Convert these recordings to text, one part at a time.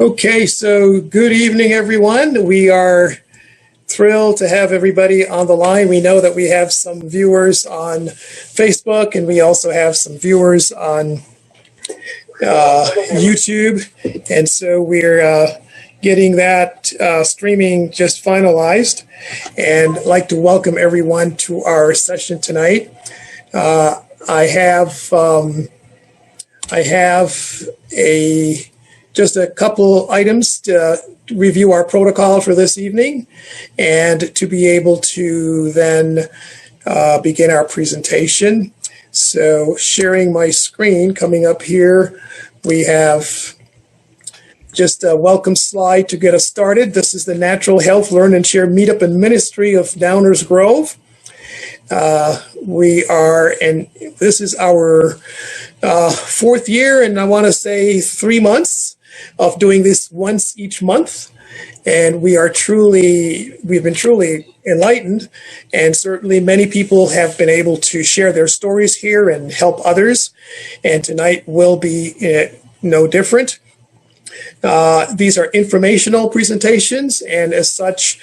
Okay, so good evening, everyone. We are thrilled to have everybody on the line. We know that we have some viewers on Facebook, and we also have some viewers on YouTube. And so we're getting that streaming just finalized. And I'd like to welcome everyone to our session tonight. I have just a couple items to review our protocol for this evening and to be able to then begin our presentation. So sharing my screen coming up here, we have just a welcome slide to get us started. This is the Natural Health Learn and Share Meetup and Ministry of Downers Grove. This is our fourth year, and I want to say 3 months of doing this once each month. And we've been truly enlightened, and certainly many people have been able to share their stories here and help others. And tonight will be no different. These are informational presentations, and as such,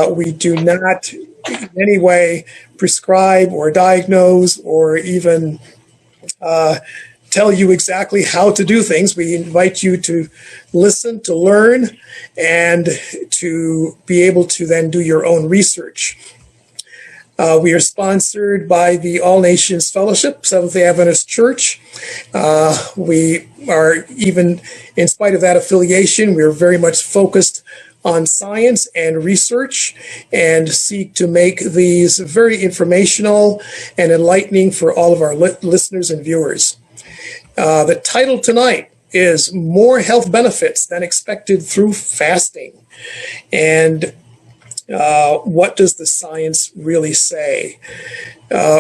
we do not in any way prescribe or diagnose or even tell you exactly how to do things. We invite you to listen, to learn, and to be able to then do your own research. We are sponsored by the All Nations Fellowship, Seventh-day Adventist Church. We are, even in spite of that affiliation, we are very much focused on science and research and seek to make these very informational and enlightening for all of our listeners and viewers. The title tonight is More Health Benefits Than Expected Through Fasting. And what does the science really say?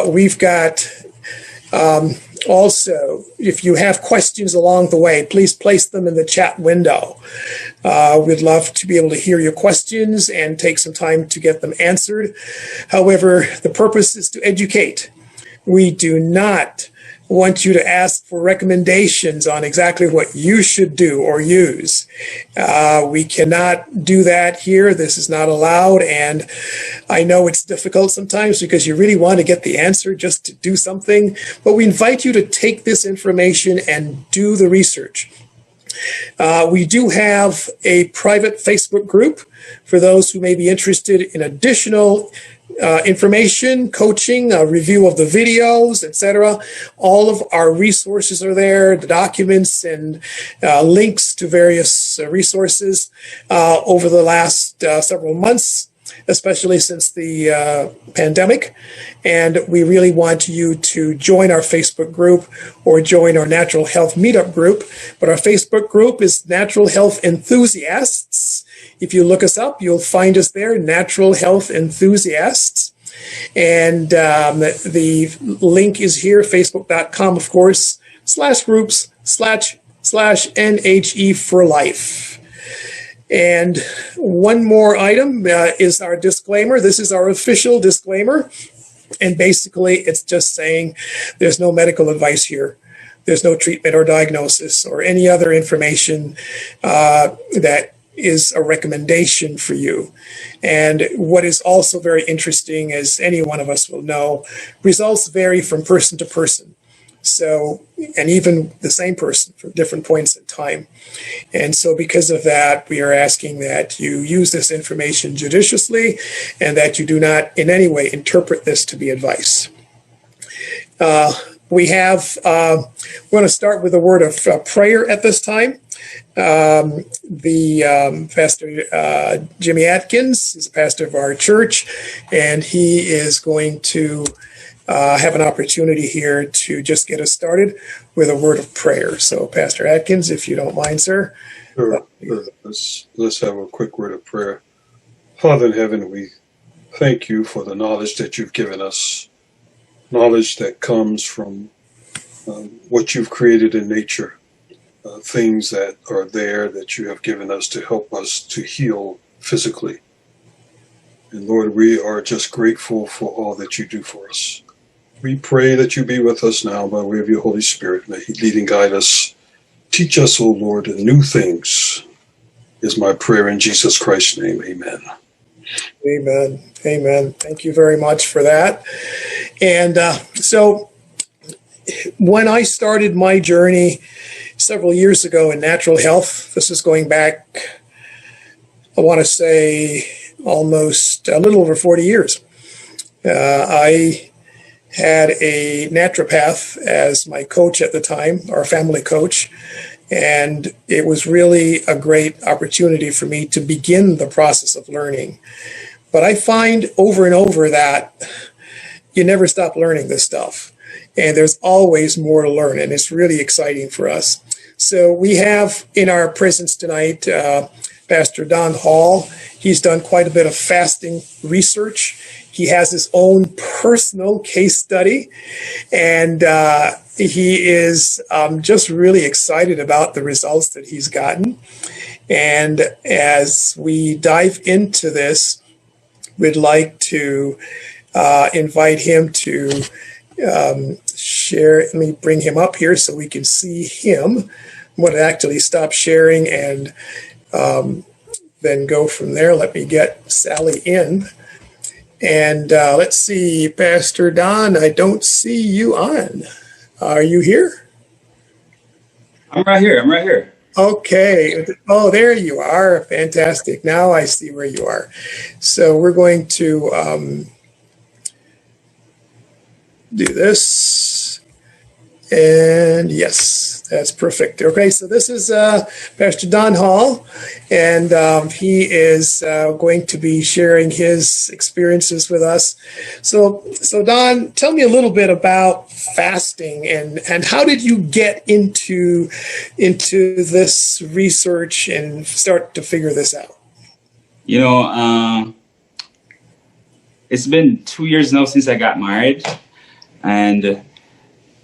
We've got also, if you have questions along the way, please place them in the chat window. We'd love to be able to hear your questions and take some time to get them answered. However, the purpose is to educate. We do not want you to ask for recommendations on exactly what you should do or use. We cannot do that here. This is not allowed. And I know it's difficult sometimes because you really want to get the answer just to do something. But we invite you to take this information and do the research. We do have a private Facebook group for those who may be interested in additional information, coaching, a review of the videos, etc. All of our resources are there, the documents and links to various resources over the last several months, especially since the pandemic. And we really want you to join our Facebook group or join our Natural Health Meetup group. But our Facebook group is Natural Health Enthusiasts. If you look us up, you'll find us there, Natural Health Enthusiasts. And the link is here, facebook.com, of course, /groups/NHE for life. And one more item is our disclaimer. This is our official disclaimer. And basically, it's just saying there's no medical advice here. There's no treatment or diagnosis or any other information that is a recommendation for you. And what is also very interesting, as any one of us will know, results vary from person to person. So, and even the same person for different points in time. And so because of that, we are asking that you use this information judiciously and that you do not in any way interpret this to be advice. We're going to start with a word of prayer at this time. Pastor Jimmy Atkins is a pastor of our church, and he is going to have an opportunity here to just get us started with a word of prayer. So, Pastor Atkins, if you don't mind, sir. Sure. Let's have a quick word of prayer. Father in heaven, we thank you for the knowledge that you've given us, knowledge that comes from what you've created in nature, things that are there that you have given us to help us to heal physically. And Lord, we are just grateful for all that you do for us. We pray that you be with us now by way of your Holy Spirit. May he lead and guide us. Teach us, O Lord, new things is my prayer in Jesus Christ's name. Amen. Amen. Amen. Thank you very much for that. And so when I started my journey several years ago in natural health, this is going back, I want to say, almost a little over 40 years. I had a naturopath as my coach at the time, our family coach, and it was really a great opportunity for me to begin the process of learning. But I find over and over that you never stop learning this stuff, and there's always more to learn, and it's really exciting for us. So we have in our presence tonight Pastor Don Hall. He's done quite a bit of fasting research. He has his own personal case study, and he is just really excited about the results that he's gotten. And as we dive into this, we'd like to invite him to share. Let me bring him up here so we can see him. I'm going to actually stop sharing and then go from there. Let me get Sally in. And let's see, Pastor Don, I don't see you on. Are you here? I'm right here. Okay. Oh, there you are. Fantastic. Now I see where you are. So we're going to do this. And yes, that's perfect. Okay, so this is Pastor Don Hall, and he is going to be sharing his experiences with us. So Don, tell me a little bit about fasting and how did you get into this research and start to figure this out? It's been 2 years now since I got married, and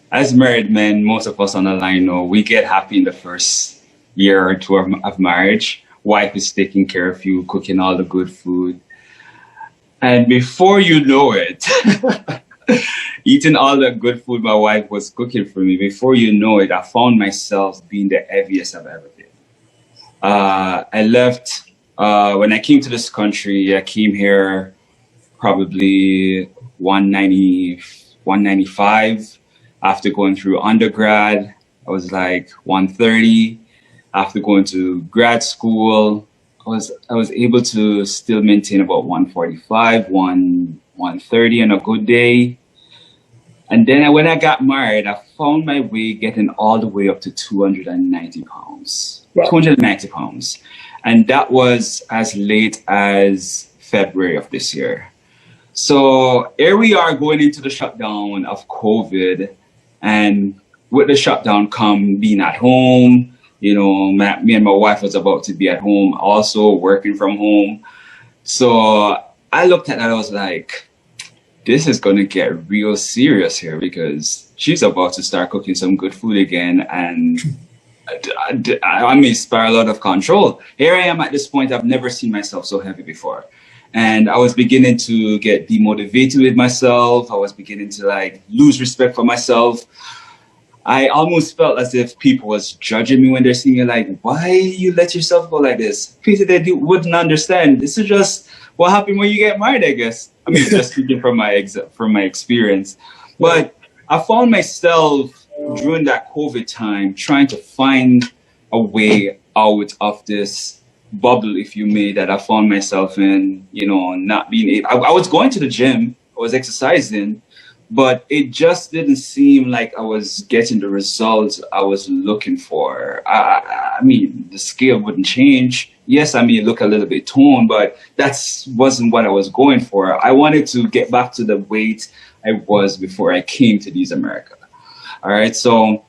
as married men, most of us on the line know we get happy in the first year or two of marriage. Wife is taking care of you, cooking all the good food. And before you know it, eating all the good food my wife was cooking for me, before you know it, I found myself being the heaviest I've ever been. I left, when I came to this country, I came here probably 195. After going through undergrad, I was like 130. After going to grad school, I was able to still maintain about 145, 130 on a good day. And then when I got married, I found my way getting all the way up to 290 pounds. Wow. 290 pounds. And that was as late as February of this year. So here we are going into the shutdown of COVID. And with the shutdown come being at home, me and my wife was about to be at home, also working from home. So I looked at that, I was like, this is going to get real serious here because she's about to start cooking some good food again. And I may spiral out of control. Here I am at this point, I've never seen myself so heavy before. And I was beginning to get demotivated with myself. I was beginning to lose respect for myself. I almost felt as if people was judging me when they're seeing me why you let yourself go like this? People wouldn't understand. This is just what happened when you get married, I guess. I mean, just speaking from my experience. But I found myself during that COVID time trying to find a way out of this bubble, if you may, that I found myself in, not being able. I was going to the gym, I was exercising, but it just didn't seem like I was getting the results I was looking for. I mean, the scale wouldn't change. Yes, I may look a little bit toned, but that wasn't what I was going for. I wanted to get back to the weight I was before I came to these America. All right, so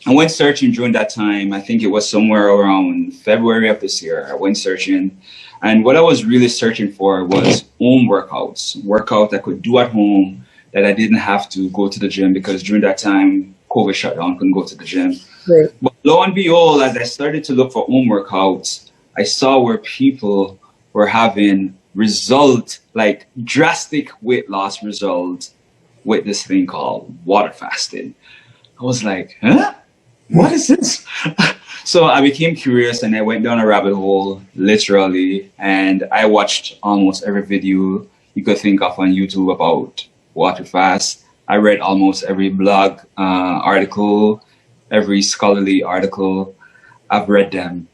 I went searching during that time. I think it was somewhere around February of this year. I went searching. And what I was really searching for was home workouts I could do at home that I didn't have to go to the gym because during that time, COVID shut down, couldn't go to the gym. Right. But lo and behold, as I started to look for home workouts, I saw where people were having drastic weight loss results with this thing called water fasting. I was like, huh? What is this? So I became curious and I went down a rabbit hole, literally, and I watched almost every video you could think of on YouTube about water fast. I read almost every blog article, every scholarly article. I've read them.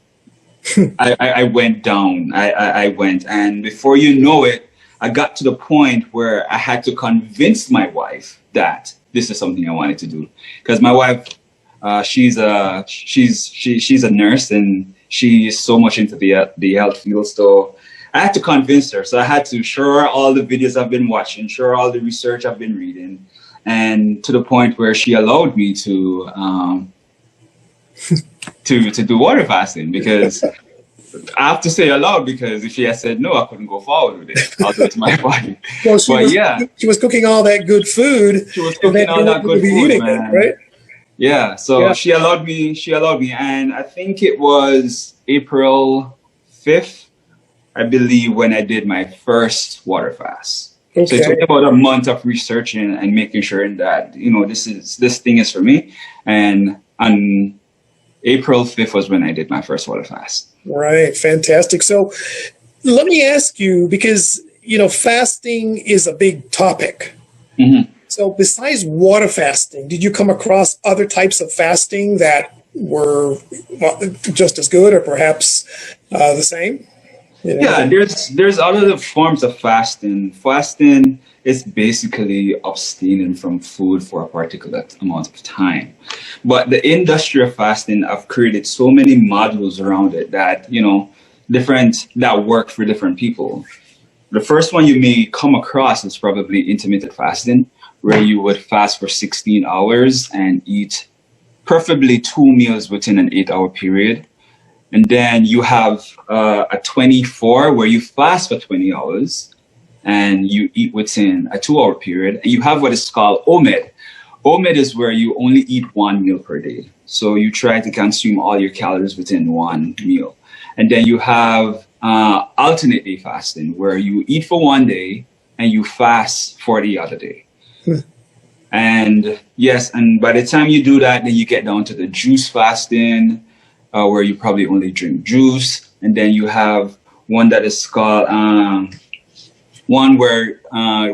I went down. I went, and before you know it, I got to the point where I had to convince my wife that this is something I wanted to do, because my wife, she's a nurse and she's so much into the health field. So I had to convince her. So I had to show her all the videos I've been watching, show her all the research I've been reading, and to the point where she allowed me to to do water fasting, because I have to say allowed, because if she had said no, I couldn't go forward with it. I'll do it to my body. Well, she was cooking all that good food. She was cooking all that good food, man. Right? Yeah. So she allowed me, and I think it was April 5th, I believe, when I did my first water fast. Okay. So it took me about a month of researching and making sure that, this thing is for me. And on April 5th was when I did my first water fast. Right. Fantastic. So let me ask you, because, fasting is a big topic. Mm-hmm. So besides water fasting, did you come across other types of fasting that were just as good or perhaps the same? Yeah, there's other forms of fasting. Fasting is basically abstaining from food for a particular amount of time. But the industry of fasting, I've created so many modules around it that, that work for different people. The first one you may come across is probably intermittent fasting, where you would fast for 16 hours and eat preferably 2 meals within an 8-hour period. And then you have a 24 where you fast for 20 hours and you eat within a 2-hour period. And you have what is called OMED. OMED is where you only eat 1 meal per day. So you try to consume all your calories within 1 meal. And then you have alternate day fasting, where you eat for 1 day and you fast for the other day. And yes, and by the time you do that, then you get down to the juice fasting, where you probably only drink juice. And then you have one that is called one where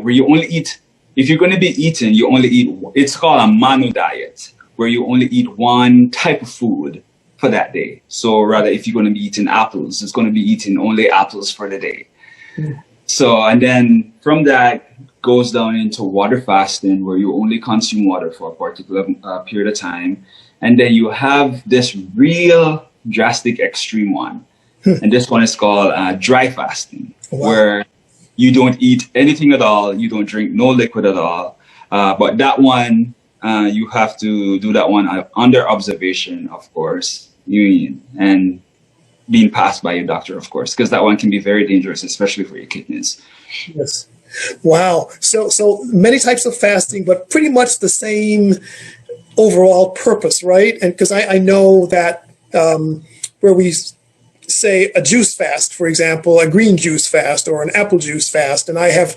you only eat, if you're going to be eating, you only eat, it's called a mono diet, where you only eat one type of food for that day. So rather, if you're going to be eating apples, it's going to be eating only apples for the day. So, and then from that goes down into water fasting, where you only consume water for a particular period of time. And then you have this real drastic extreme one. And this one is called dry fasting, where you don't eat anything at all. You don't drink no liquid at all. But that one, you have to do that one under observation, of course, and being passed by your doctor, of course, because that one can be very dangerous, especially for your kidneys. Yes. Wow. So many types of fasting, but pretty much the same overall purpose, right? And because I know that where we say a juice fast, for example, a green juice fast or an apple juice fast, and I have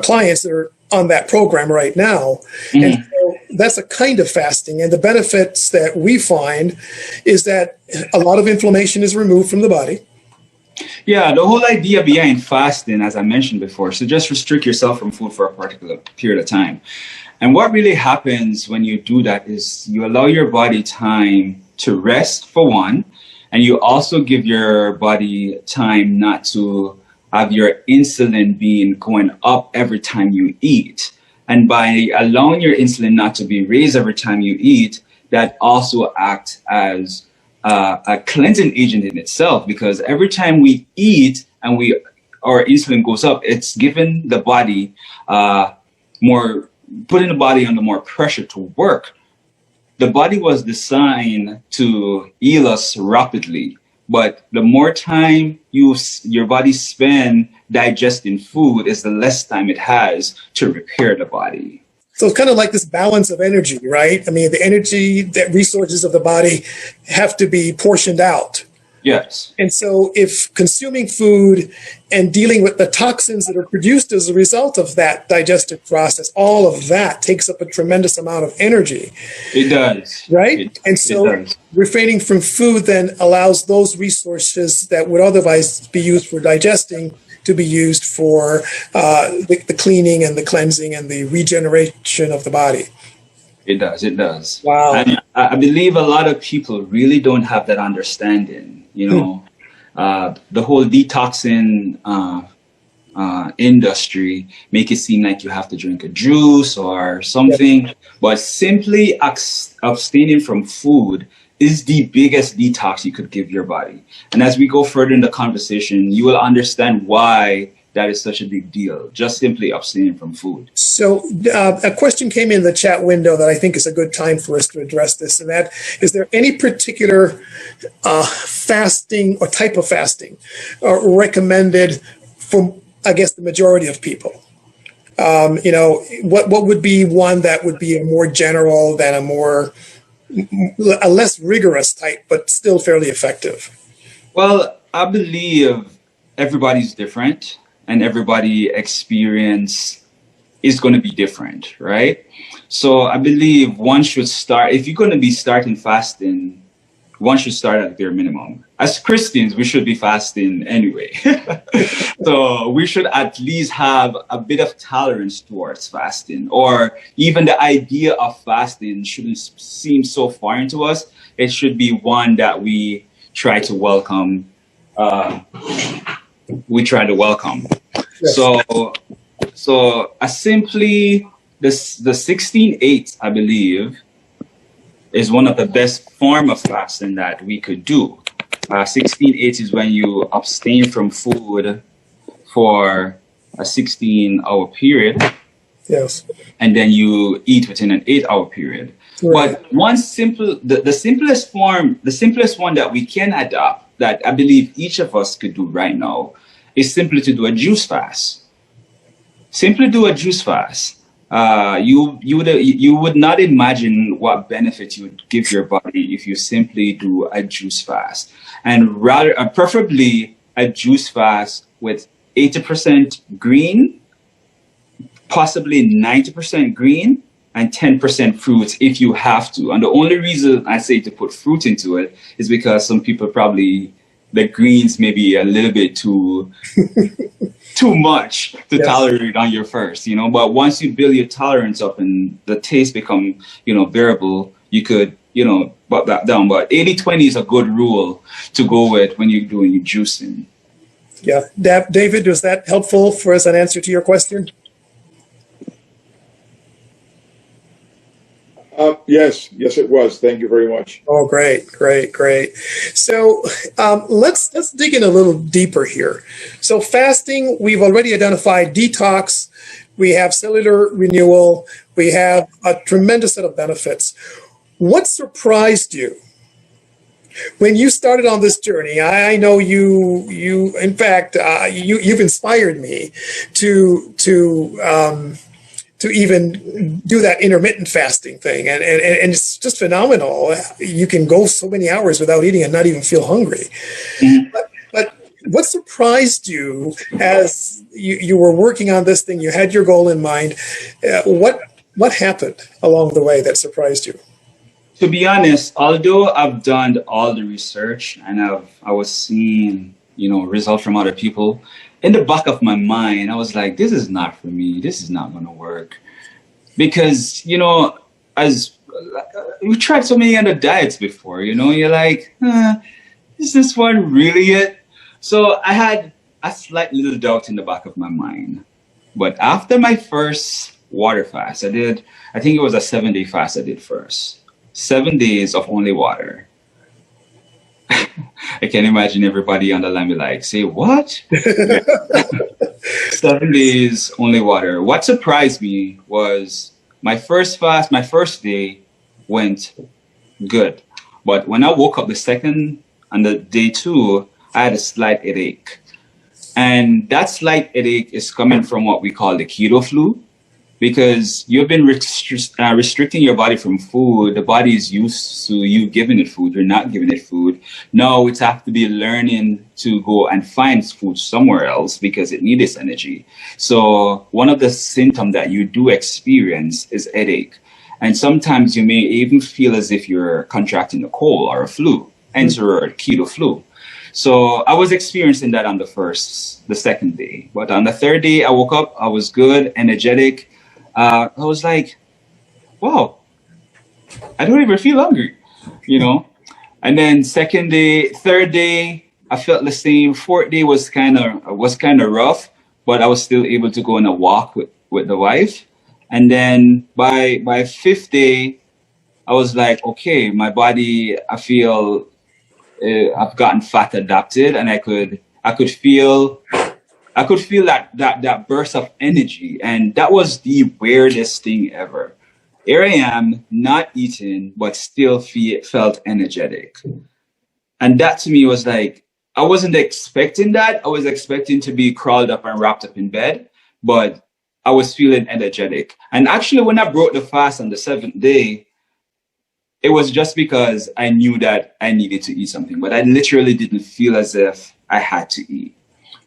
clients that are on that program right now. Mm-hmm. And so that's a kind of fasting. And the benefits that we find is that a lot of inflammation is removed from the body. Yeah, the whole idea behind fasting, as I mentioned before, so just restrict yourself from food for a particular period of time. And what really happens when you do that is you allow your body time to rest, for one, and you also give your body time not to have your insulin being going up every time you eat. And by allowing your insulin not to be raised every time you eat, that also acts as a cleansing agent in itself, because every time we eat and our insulin goes up, it's giving the body putting the body under more pressure to work. The body was designed to heal us rapidly, but the more time your body spend digesting food is the less time it has to repair the body. So it's kind of like this balance of energy, right? I mean, the energy, the resources of the body have to be portioned out. Yes. And so if consuming food and dealing with the toxins that are produced as a result of that digestive process, all of that takes up a tremendous amount of energy, It does. right? And It so does. refraining from food then allows those resources that would otherwise be used for digesting to be used for the cleaning and the cleansing and the regeneration of the body. It does. It does. Wow. And I believe a lot of people really don't have that understanding. The whole detoxing industry make it seem like you have to drink a juice or something, but simply abstaining from food is the biggest detox you could give your body. And as we go further in the conversation, you will understand why that is such a big deal, just simply abstaining from food. So a question came in the chat window that I think is a good time for us to address this, and that is there any particular fasting or type of fasting recommended for, I guess, the majority of people? What would be one that would be a more general than a less rigorous type, but still fairly effective? Well, I believe everybody's different and everybody experience is going to be different, right? So I believe one should start, if you're going to be starting fasting, one should start at their minimum. As Christians, we should be fasting anyway. So we should at least have a bit of tolerance towards fasting, or even the idea of fasting shouldn't seem so foreign to us. It should be one that we try to welcome. Yes. So simply the 16/8, I believe, is one of the best form of fasting that we could do. 16/8 is when you abstain from food for a 16-hour period. Yes. And then you eat within an 8-hour period. Right. But the simplest one that we can adopt, that I believe each of us could do right now, is simply to do a juice fast. Simply do a juice fast. You would not imagine what benefit you would give your body if you simply do a juice fast, and rather preferably a juice fast with 80% green, possibly 90% green, and 10% fruits if you have to. And the only reason I say to put fruit into it is because some people probably, the greens may be a little bit too much to tolerate on your first, but once you build your tolerance up and the taste become, bearable, you could, butt that down. But 80-20 is a good rule to go with when you're doing your juicing. Yeah. David, was that helpful for as an answer to your question? Yes, it was. Thank you very much. Oh, great. So let's dig in a little deeper here. So fasting, we've already identified detox, we have cellular renewal, we have a tremendous set of benefits. What surprised you when you started on this journey? I know you in fact, you've inspired me to even do that intermittent fasting thing. And it's just phenomenal. You can go so many hours without eating and not even feel hungry. Mm-hmm. But what surprised you as you were working on this thing, you had your goal in mind, what happened along the way that surprised you? To be honest, although I've done all the research and I was seeing, results from other people, in the back of my mind, I was like, this is not for me. This is not going to work. Because, as we tried so many other diets before, you're like, is this one really it? So I had a slight little doubt in the back of my mind. But after my first water fast, I think it was a 7-day fast I did first. 7 days of only water. I can imagine everybody on the line be like, say what? 7 days, only water. What surprised me was my first fast, my first day went good. But when I woke up the second and the day 2, I had a slight headache. And that slight headache is coming from what we call the keto flu. because you've been restricting your body from food. The body is used to you giving it food. You're not giving it food. Now it's have to be learning to go and find food somewhere else because it needs its energy. So one of the symptoms that you do experience is headache. And sometimes you may even feel as if you're contracting a cold or a flu, hence the word keto flu. So I was experiencing that on the second day. But on the third day, I woke up, I was good, energetic. I was like, wow, I don't even feel hungry, you know? And then second day, third day, I felt the same. Fourth day was kind of rough, but I was still able to go on a walk with the wife. And then by fifth day, I was like, okay, my body, I feel I've gotten fat adapted, and I could feel that burst of energy. And that was the weirdest thing ever. Here I am, not eating, but still felt energetic. And that to me was like, I wasn't expecting that. I was expecting to be crawled up and wrapped up in bed, but I was feeling energetic. And actually, when I broke the fast on the seventh day, it was just because I knew that I needed to eat something, but I literally didn't feel as if I had to eat.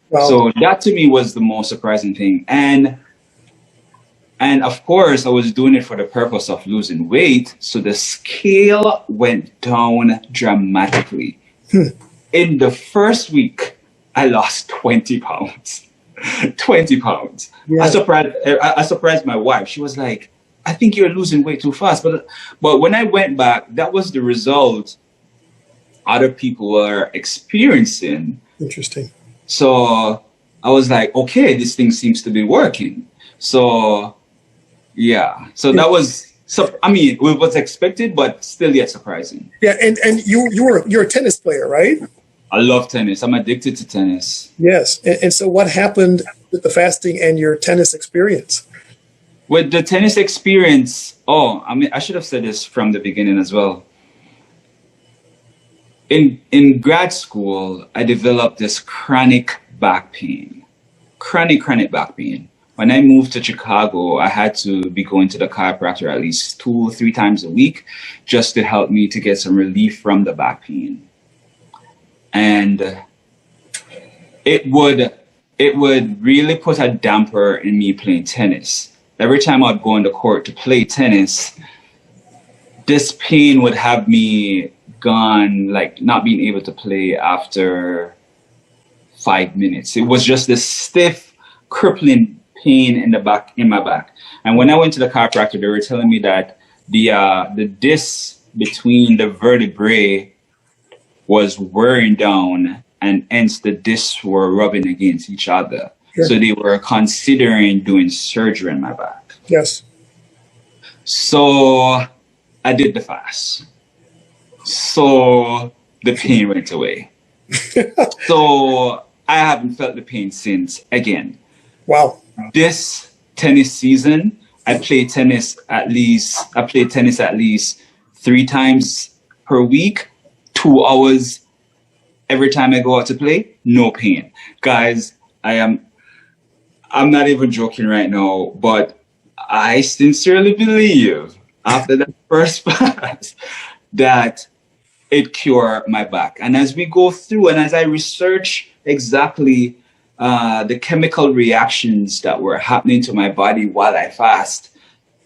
Wow. So that to me was the most surprising thing. And of course, I was doing it for the purpose of losing weight. So the scale went down dramatically. In the first week, I lost 20 pounds. 20 pounds. Yeah. I surprised my wife. She was like, I think you're losing weight too fast. But when I went back, that was the result other people were experiencing. Interesting. So I was like, okay, this thing seems to be working. So yeah. So that was, it was expected, but still yet surprising. Yeah, and you're a tennis player, right? I love tennis. I'm addicted to tennis. Yes. And so what happened with the fasting and your tennis experience? With the tennis experience, I should have said this from the beginning as well. In grad school, I developed this chronic back pain. Chronic back pain. When I moved to Chicago, I had to be going to the chiropractor at least 2 or 3 times a week just to help me to get some relief from the back pain. And it would really put a damper in me playing tennis. Every time I'd go on the court to play tennis, this pain would have me gone, like not being able to play after 5 minutes. It was just this stiff, crippling pain in my back. And when I went to the chiropractor, they were telling me that the disc between the vertebrae was wearing down, and hence the discs were rubbing against each other. Sure. So they were considering doing surgery in my back. Yes. So I did the fast. So the pain went away. So I haven't felt the pain since again. Wow. This tennis season, I play tennis at least 3 times per week, 2 hours every time I go out to play, no pain. Guys, I'm not even joking right now, but I sincerely believe after that first fast that it cured my back. And as we go through and as I research exactly the chemical reactions that were happening to my body while I fast,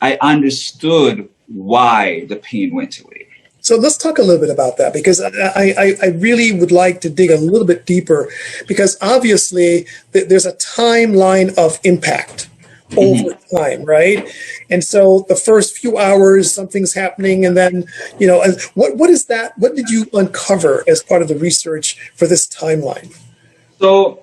I understood why the pain went away. So let's talk a little bit about that, because I really would like to dig a little bit deeper, because obviously there's a timeline of impact over time, right? And so the first few hours, something's happening, and then, what is that? What did you uncover as part of the research for this timeline? So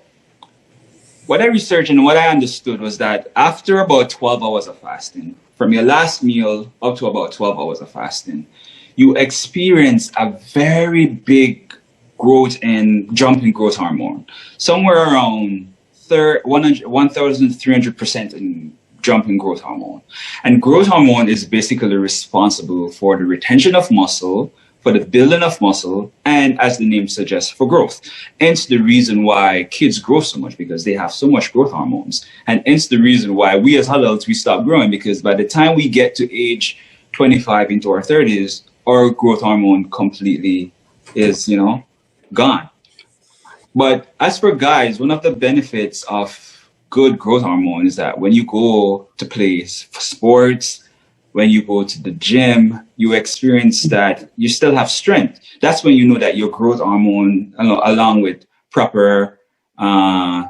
what I researched and what I understood was that after about 12 hours of fasting, from your last meal up to about 12 hours of fasting, you experience a very big jump in growth hormone, somewhere around 1,300% in jump in growth hormone. And growth hormone is basically responsible for the retention of muscle, for the building of muscle, and as the name suggests, for growth. Hence the reason why kids grow so much, because they have so much growth hormones. And hence the reason why we as adults, we stop growing, because by the time we get to age 25 into our 30s, our growth hormone completely is, gone. But as for guys, one of the benefits of good growth hormone is that when you go to play sports, when you go to the gym, you experience that you still have strength. That's when you know that your growth hormone, along with proper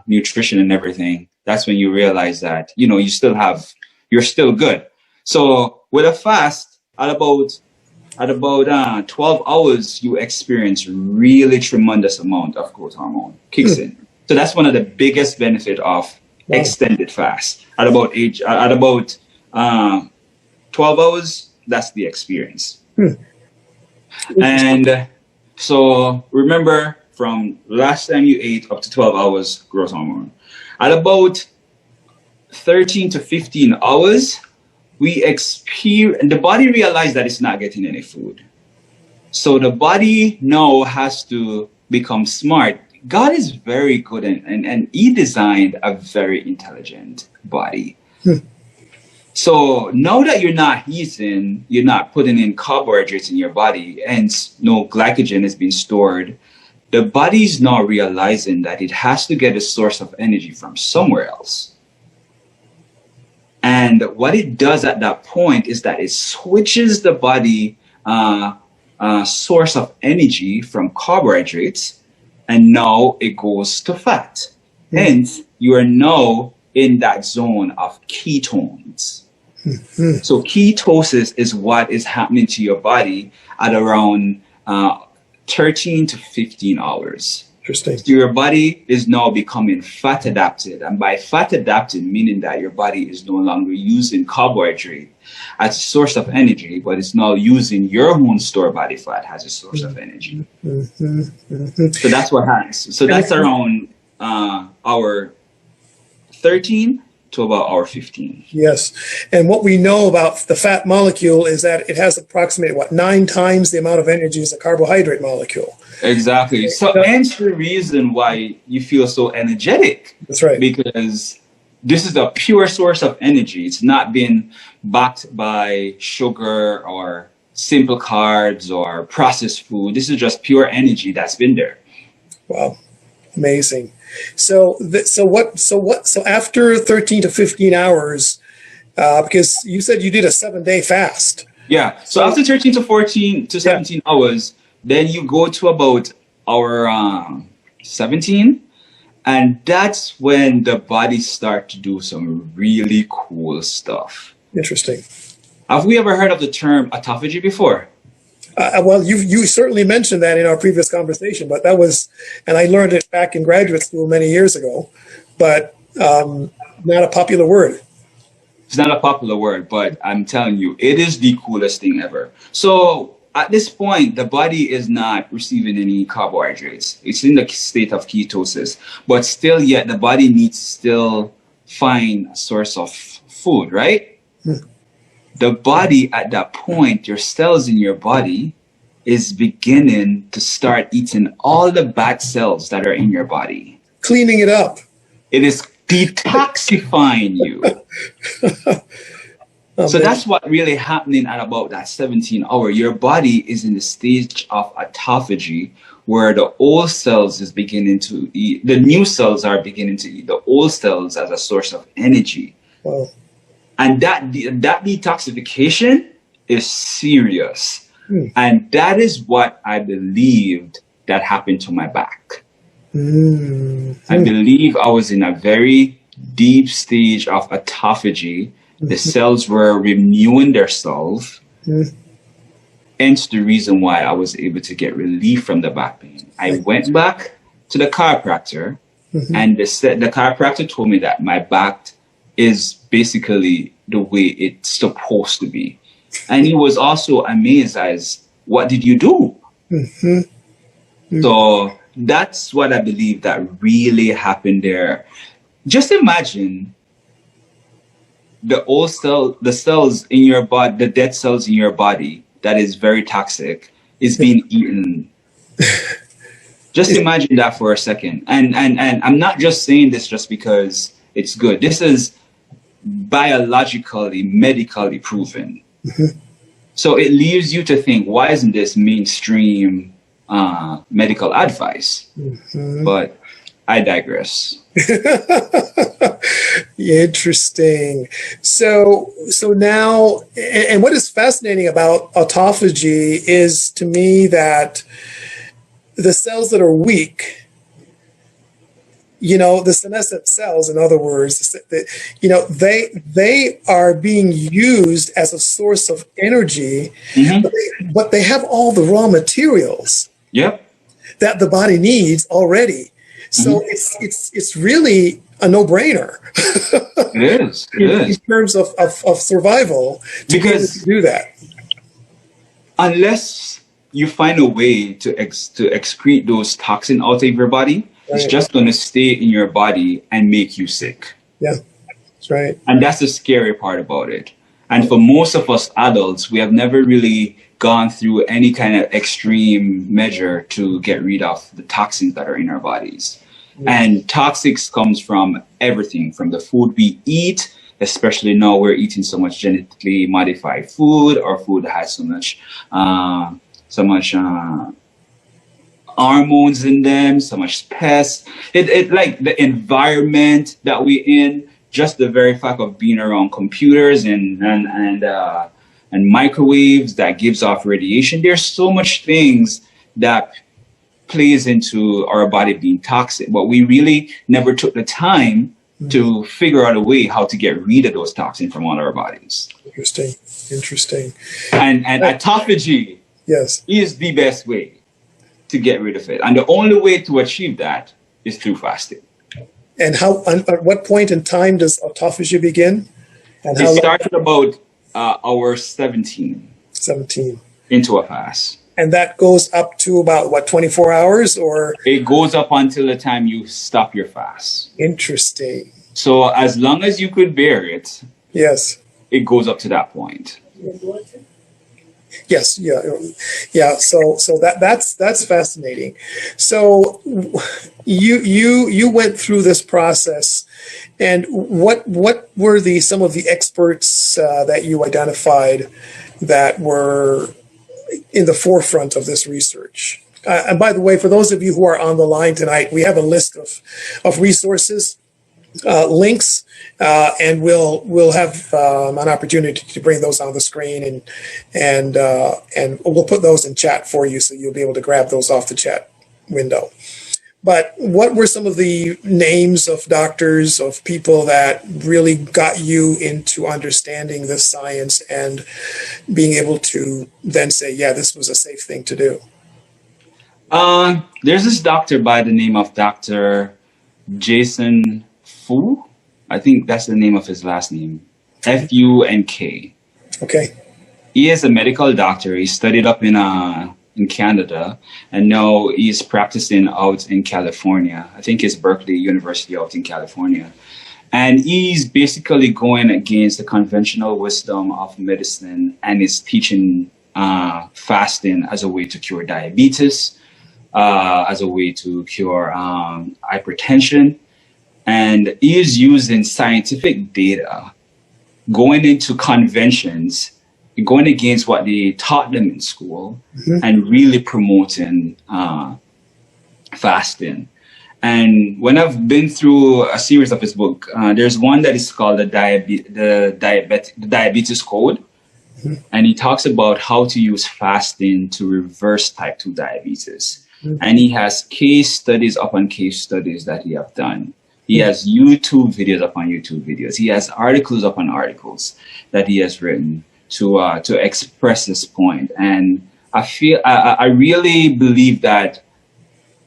nutrition and everything, that's when you realize that, you're still good. So with a fast, at about 12 hours, you experience really tremendous amount of growth hormone kicks in. So that's one of the biggest benefit of extended fast. At about 12 hours, that's the experience. And so remember, from last time you ate up to 12 hours, growth hormone. At about 13 to 15 hours, the body realized that it's not getting any food. So the body now has to become smart. God is very good, and he designed a very intelligent body. So now that you're not eating, you're not putting in carbohydrates in your body, and no glycogen is being stored, the body's now realizing that it has to get a source of energy from somewhere else. And what it does at that point is that it switches the body source of energy from carbohydrates, and now it goes to fat. Hence, you are now in that zone of ketones. So ketosis is what is happening to your body at around 13 to 15 hours. Interesting. So your body is now becoming fat adapted. And by fat adapted, meaning that your body is no longer using carbohydrate as a source of energy, but it's now using your own stored body fat as a source of energy. So that's what happens. So that's around hour 13 to about hour 15. Yes. And what we know about the fat molecule is that it has approximately, 9 times the amount of energy as a carbohydrate molecule. Exactly. So hence the reason why you feel so energetic. That's right. Because this is a pure source of energy. It's not been backed by sugar or simple carbs or processed food. This is just pure energy that's been there. Wow. Amazing. So after 13 to 15 hours, because you said you did a 7-day fast. Yeah. So after 13 to 14 to 17 hours, then you go to about hour 17. And that's when the body starts to do some really cool stuff. Interesting. Have we ever heard of the term autophagy before? Well, you certainly mentioned that in our previous conversation, but that was, and I learned it back in graduate school many years ago, but not a popular word. It's not a popular word, but I'm telling you, it is the coolest thing ever. So at this point, the body is not receiving any carbohydrates. It's in the state of ketosis, but still yet the body needs to still find a source of food, right? The body at that point, your cells in your body is beginning to start eating all the bad cells that are in your body. Cleaning it up. It is detoxifying you. So that's what really happening at about that 17 hour. Your body is in the stage of autophagy where the old cells is beginning to eat. The new cells are beginning to eat the old cells as a source of energy. Wow. And that detoxification is serious. And that is what I believed that happened to my back. I believe I was in a very deep stage of autophagy. The cells were renewing themselves. Hence the reason why I was able to get relief from the back pain. I went back to the chiropractor, and the chiropractor told me that my back is basically the way it's supposed to be. And he was also amazed as, what did you do? So that's what I believe that really happened there. Just imagine the cells in your body, the dead cells in your body that is very toxic. is being eaten. Just imagine that for a second. And I'm not just saying this just because it's good. This is biologically, medically proven. So it leaves you to think, why isn't this mainstream medical advice? But I digress. Interesting. So now, and what is fascinating about autophagy is to me that the cells that are weak, the senescent cells, in other words, they are being used as a source of energy, but they have all the raw materials that the body needs already. So it's really a no-brainer. It is. In terms of survival to be able to do that. Unless you find a way to excrete those toxins out of your body, it's just going to stay in your body and make you sick. Yeah, that's right. And that's the scary part about it. And for most of us adults, we have never really gone through any kind of extreme measure to get rid of the toxins that are in our bodies. And toxics comes from everything, from the food we eat, especially now we're eating so much genetically modified food, or food that has so much hormones in them, so much pests. It like the environment that we're in, just the very fact of being around computers and microwaves that gives off radiation. There's so much things that plays into our body being toxic, but we really never took the time to figure out a way how to get rid of those toxins from all our bodies. Interesting. And autophagy is the best way to get rid of it. And the only way to achieve that is through fasting. And at what point in time does autophagy begin? And it starts at about hour 17. 17. Into a fast. And that goes up to about, 24 hours? Or it goes up until the time you stop your fast. Interesting. So as long as you could bear it, it goes up to that point. Yes, yeah. So that's fascinating. So you went through this process, and what were some of the experts that you identified that were in the forefront of this research? And by the way, for those of you who are on the line tonight, we have a list of resources, links, and we'll have an opportunity to bring those on the screen, and we'll put those in chat for you, so you'll be able to grab those off the chat window. But what were some of the names of doctors, of people that really got you into understanding this science and being able to then say, yeah, this was a safe thing to do? There's this doctor by the name of Dr. Jason Fu. I think that's the name of his last name. F-U-N-K. Okay. He is a medical doctor. He studied up in Canada, and now he's practicing out in California. I think it's Berkeley University out in California. And he's basically going against the conventional wisdom of medicine, and is teaching fasting as a way to cure diabetes, as a way to cure hypertension. And he is using scientific data, going into conventions, going against what they taught them in school, and really promoting fasting. And when I've been through a series of his book, there's one that is called the Diabetes Code. And he talks about how to use fasting to reverse type 2 diabetes. And he has case studies upon case studies that he have done. He has YouTube videos upon YouTube videos. He has articles upon articles that he has written to express this point. And I really believe that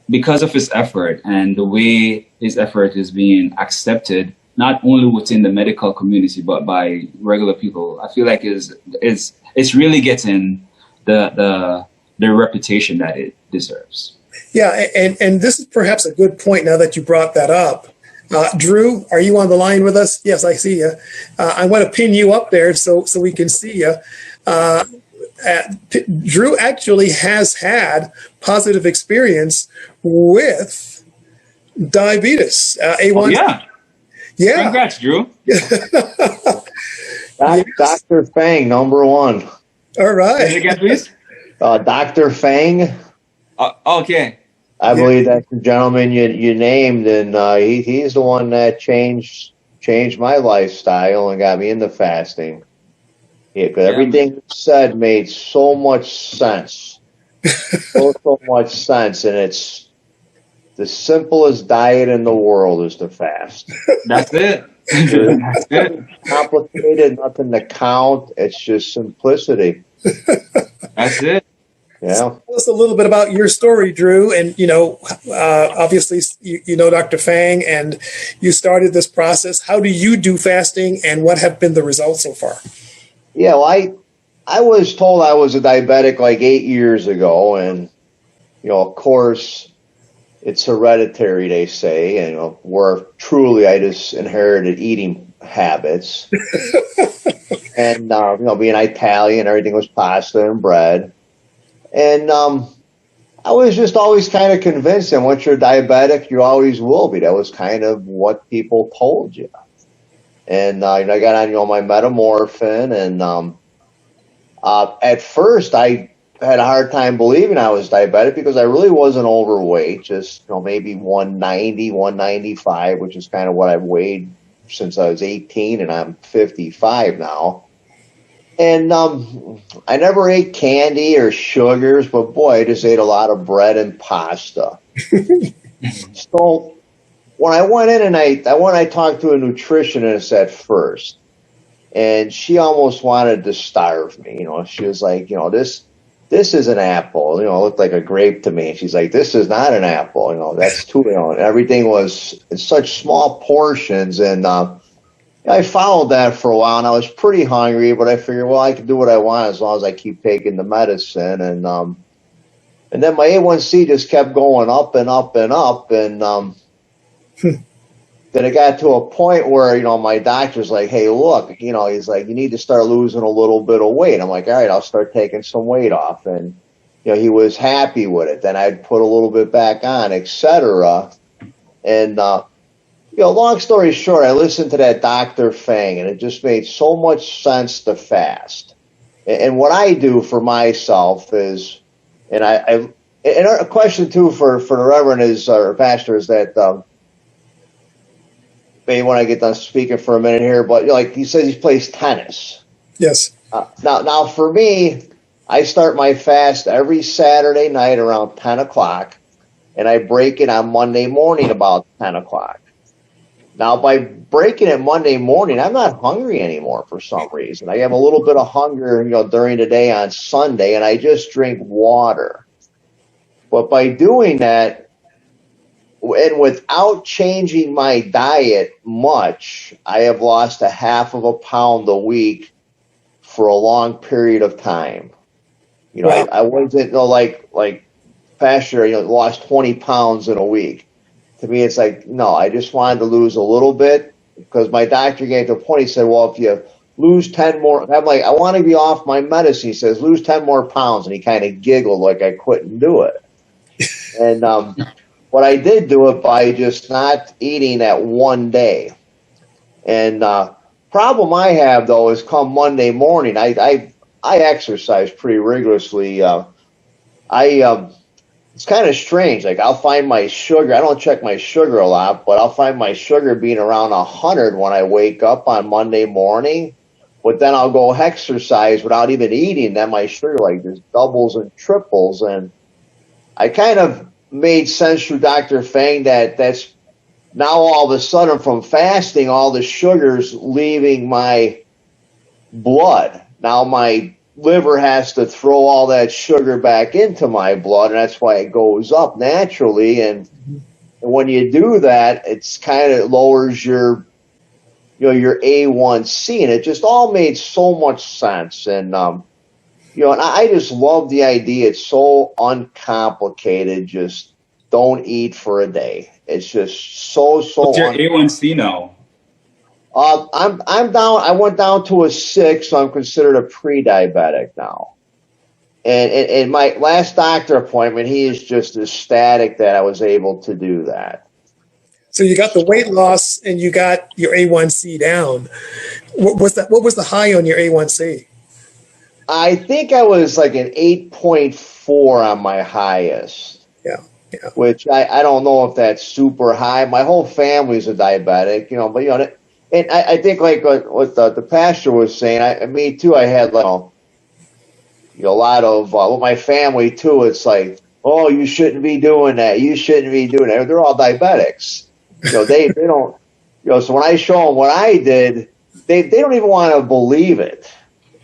because of his effort and the way his effort is being accepted, not only within the medical community, but by regular people, I feel like it's really getting the reputation that it deserves. Yeah, and this is perhaps a good point now that you brought that up. Drew, are you on the line with us? Yes, I see you. I want to pin you up there so we can see you. Drew actually has had positive experience with diabetes. Oh, A1. yeah. Yeah. Congrats, Drew. Dr. Fang, number one. All Say it right. again, please. Dr. Fang, Okay. I Yeah. believe that's the gentleman you named, and he's the one that changed my lifestyle and got me into fasting. Yeah, because Yeah, everything you said made so much sense, so much sense, and it's the simplest diet in the world is to fast. that's it. There's That's it. nothing complicated, nothing to count. It's just simplicity. That's it. Yeah. Tell us a little bit about your story, Drew. And, obviously, you know Dr. Fang, and you started this process. How do you do fasting, and what have been the results so far? Yeah, well, I was told I was a diabetic like 8 years ago, and of course, it's hereditary, they say, and where truly I just inherited eating habits, and being Italian, everything was pasta and bread, and I was just always kind of convinced that once you're diabetic, you always will be. That was kind of what people told you, and I got on my metamorphin, and at first I had a hard time believing I was diabetic because I really wasn't overweight, just maybe 190, 195, which is kind of what I've weighed since I was 18, and I'm 55 now. And I never ate candy or sugars, but boy, I just ate a lot of bread and pasta. So when I went in and I talked to a nutritionist at first, and she almost wanted to starve me. She was like, this is an apple. It looked like a grape to me. She's like, this is not an apple. That's too. And everything was in such small portions, and I followed that for a while, and I was pretty hungry, but I figured, well, I can do what I want as long as I keep taking the medicine, and then my A1C just kept going up and up and up, and then it got to a point where, my doctor's like, hey, look, he's like, you need to start losing a little bit of weight. I'm like, all right, I'll start taking some weight off. And, he was happy with it. Then I'd put a little bit back on, etc. And, long story short, I listened to that Dr. Fang, and it just made so much sense to fast. And what I do for myself is, and a question too for the Reverend or Pastor is that, maybe when I get done speaking for a minute here, but like he says, he plays tennis. Yes. Now for me, I start my fast every Saturday night around 10 o'clock, and I break it on Monday morning about 10 o'clock. Now, by breaking it Monday morning, I'm not hungry anymore for some reason. I have a little bit of hunger, during the day on Sunday, and I just drink water. But by doing that, and without changing my diet much, I have lost a half of a pound a week for a long period of time. Wow. I wasn't like Pastor, lost 20 pounds in a week. To me, it's like, no, I just wanted to lose a little bit because my doctor gave to a point. He said, well, if you lose 10 more, I'm like, I want to be off my medicine. He says, lose 10 more pounds. And he kind of giggled like I couldn't do it. And, but I did do it by just not eating that one day. And problem I have, though, is come Monday morning, I exercise pretty rigorously. It's kind of strange. Like, I'll find my sugar. I don't check my sugar a lot, but I'll find my sugar being around 100 when I wake up on Monday morning. But then I'll go exercise without even eating. Then my sugar just doubles and triples. And I kind of made sense through Dr. Fang that's now all of a sudden from fasting, all the sugar's leaving my blood. Now my liver has to throw all that sugar back into my blood, and that's why it goes up naturally. And when you do that, it's kind of lowers your A1C, and it just all made so much sense. And and I just love the idea. It's so uncomplicated. Just don't eat for a day. It's just so. What's your A1C now? I'm down. I went down to a 6, so I'm considered a pre-diabetic now. And my last doctor appointment, he is just ecstatic that I was able to do that. So you got the weight loss and you got your A1C down. What was that? What was the high on your A1C? I think I was like an 8.4 on my highest, Yeah, yeah, which I don't know if that's super high. My whole family's a diabetic, but and I think like what the pastor was saying, me too, I had like, a lot of, with my family too, it's like, oh, you shouldn't be doing that. You shouldn't be doing that. They're all diabetics. They don't, so when I show them what I did, they don't even want to believe it,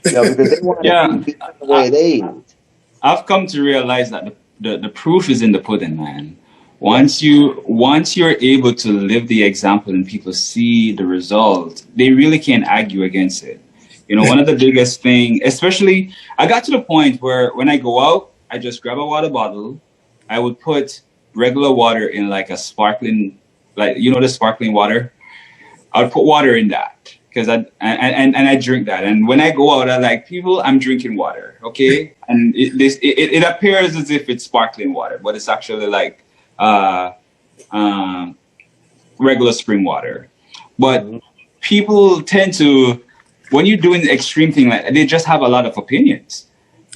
because they want Yeah, to eat the way they eat. I've come to realize that the proof is in the pudding, man. Once you're able to live the example and people see the result, they really can't argue against it. One of the biggest thing, especially, I got to the point where when I go out, I just grab a water bottle. I would put regular water in like a sparkling, like the sparkling water. I would put water in that because I drink that. And when I go out, I like people. I'm drinking water, okay? And it appears as if it's sparkling water, but it's actually like uh, regular spring water. But people tend to, when you're doing the extreme thing, like they just have a lot of opinions,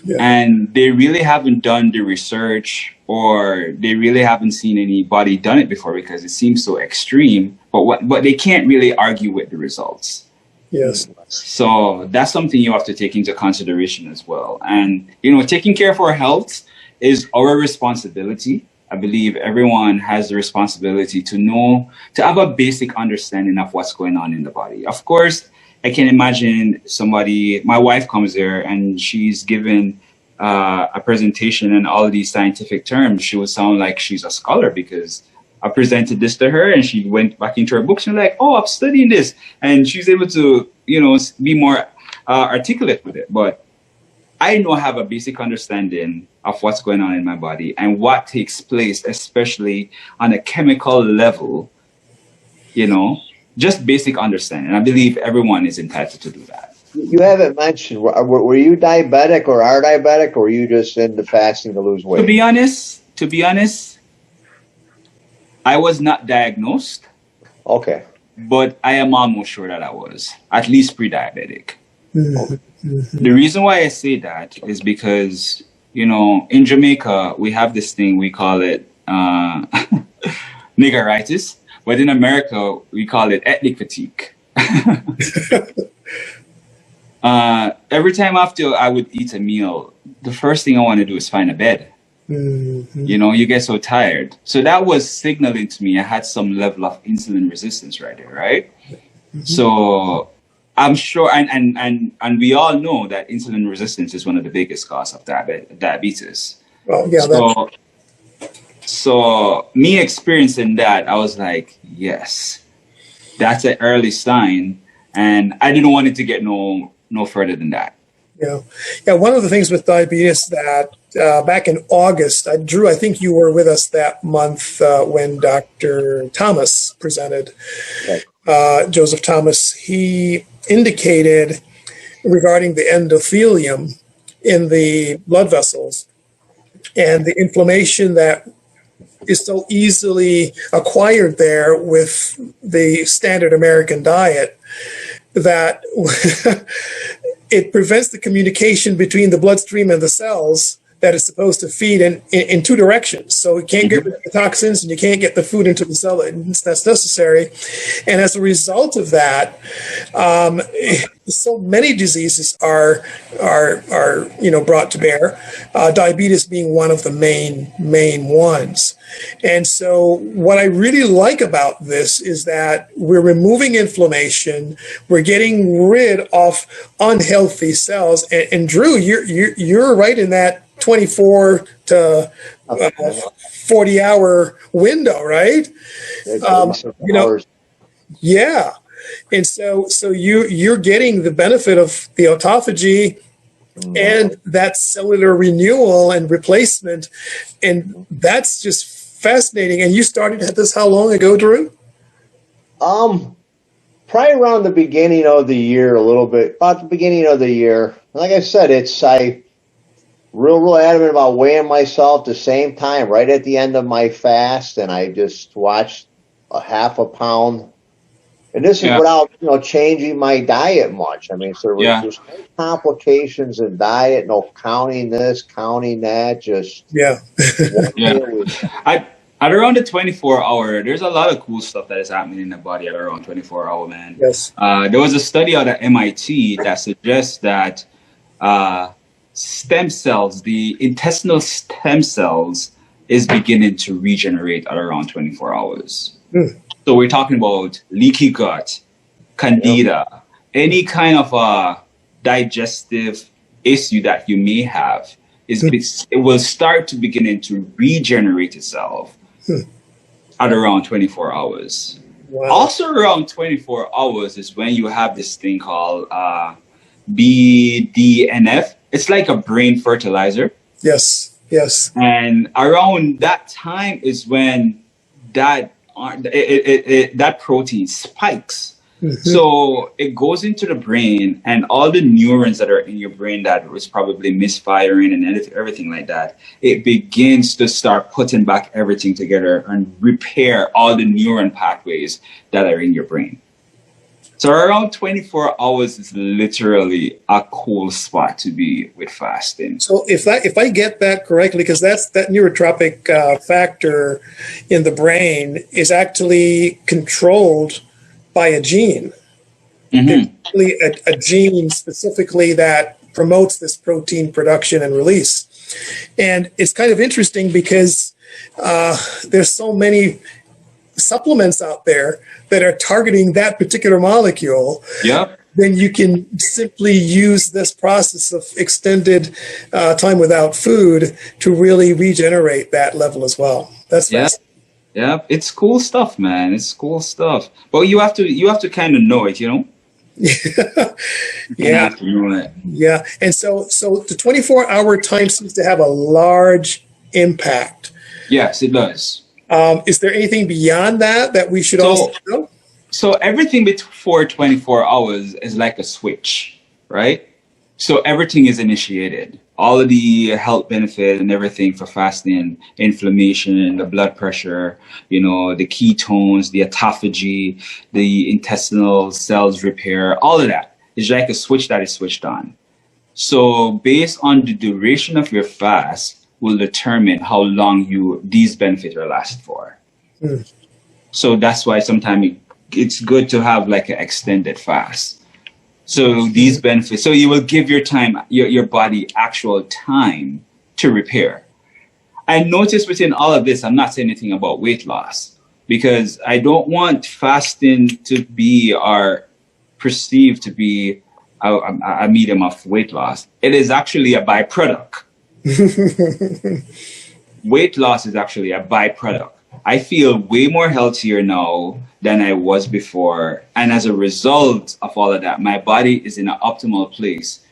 yeah. and they really haven't done the research, or they really haven't seen anybody done it before because it seems so extreme. But they can't really argue with the results. Yes. So that's something you have to take into consideration as well. And taking care of our health is our responsibility. I believe everyone has the responsibility to have a basic understanding of what's going on in the body. Of course, I can imagine my wife comes there and she's given a presentation and all of these scientific terms. She would sound like she's a scholar because I presented this to her and she went back into her books and like, oh, I'm studying this. And she's able to, be more articulate with it. But I have a basic understanding of what's going on in my body and what takes place, especially on a chemical level, just basic understanding. I believe everyone is entitled to do that. You haven't mentioned, were you diabetic or are diabetic, or were you just into fasting to lose weight? To be honest, I was not diagnosed. Okay. But I am almost sure that I was, at least pre-diabetic. Mm-hmm. The reason why I say that is because, in Jamaica, we have this thing, we call it niggeritis, but in America, we call it ethnic fatigue. Every time after I would eat a meal, the first thing I want to do is find a bed. Mm-hmm. You get so tired. So that was signaling to me I had some level of insulin resistance right there, right? Mm-hmm. So I'm sure, and we all know that insulin resistance is one of the biggest causes of diabetes. Well, yeah. So me experiencing that, I was like, yes, that's an early sign, and I didn't want it to get no further than that. Yeah. One of the things with diabetes that back in August, Drew, I think you were with us that month when Dr. Thomas presented. Right. Joseph Thomas, he indicated regarding the endothelium in the blood vessels and the inflammation that is so easily acquired there with the standard American diet that it prevents the communication between the bloodstream and the cells that is supposed to feed in two directions. So you can't get rid of the toxins and you can't get the food into the cell that's necessary. And as a result of that, so many diseases are brought to bear, diabetes being one of the main ones. And so what I really like about this is that we're removing inflammation, we're getting rid of unhealthy cells. And Drew, you're right in that 24 to 40 hour window, right? Yeah. And so you're getting the benefit of the autophagy and that cellular renewal and replacement. And that's just fascinating. And you started this how long ago, Drew? Probably around the beginning of the year, a little bit, about the beginning of the year. Like I said, real adamant about weighing myself the same time, right at the end of my fast, and I just watched a half a pound. And this is Yeah. without, changing my diet much. I mean, so Yeah. there's no complications in diet, no counting this, counting that, just Yeah. one Yeah. meal a week. At around the 24-hour, there's a lot of cool stuff that is happening in the body at around 24-hour, man. Yes. There was a study out at MIT that suggests that stem cells, the intestinal stem cells, is beginning to regenerate at around 24 hours. So we're talking about leaky gut, candida, any kind of digestive issue that you may have. It will start to beginning to regenerate itself at around 24 hours. Wow. Also around 24 hours is when you have this thing called BDNF. It's like a brain fertilizer. Yes. Yes. And around that time is when that protein spikes. So it goes into the brain, and all the neurons that are in your brain that was probably misfiring and everything like that, it begins to start putting back everything together and repair all the neuron pathways that are in your brain. So around 24 hours is literally a cool spot to be with fasting. So if I get that correctly, because that neurotropic factor in the brain is actually controlled by a gene. Actually a gene specifically that promotes this protein production and release. And it's kind of interesting because there's so many supplements out there that are targeting that particular molecule. Yep. Then you can simply use this process of extended time without food to really regenerate that level as well. That's fascinating. Yeah, it's cool stuff, man. It's cool stuff. But you have to kind of know it, you know? Yeah. Have to know it. Yeah. And so the 24-hour time seems to have a large impact. Yes, it does. Is there anything beyond that we should also know? So everything before 24 hours is like a switch, right? So everything is initiated. All of the health benefit and everything for fasting, inflammation, the blood pressure, the ketones, the autophagy, the intestinal cells repair, all of that is like a switch that is switched on. So based on the duration of your fast will determine how long these benefits are last for. So that's why sometimes it's good to have like an extended fast. So these benefits, so you will give your body actual time to repair. I notice within all of this, I'm not saying anything about weight loss because I don't want fasting to be or perceived to be a medium of weight loss. It is actually a byproduct. Weight loss is actually a byproduct. I feel way more healthier now than I was before. And as a result of all of that, my body is in an optimal place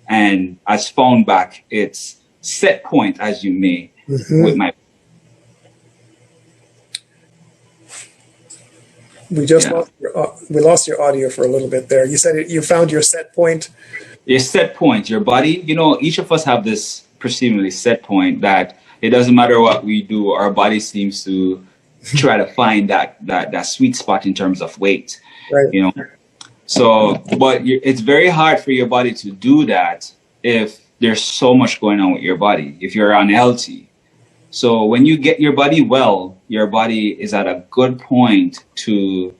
and has found back its set point, as you may, with my. We lost your audio for a little bit there. You said you found your set point. Your set point, your body, each of us have this perceivably set point that it doesn't matter what we do, our body seems to try to find that sweet spot in terms of weight, right? So, but it's very hard for your body to do that if there's so much going on with your body, if you're unhealthy. So when you get your body well, your body is at a good point to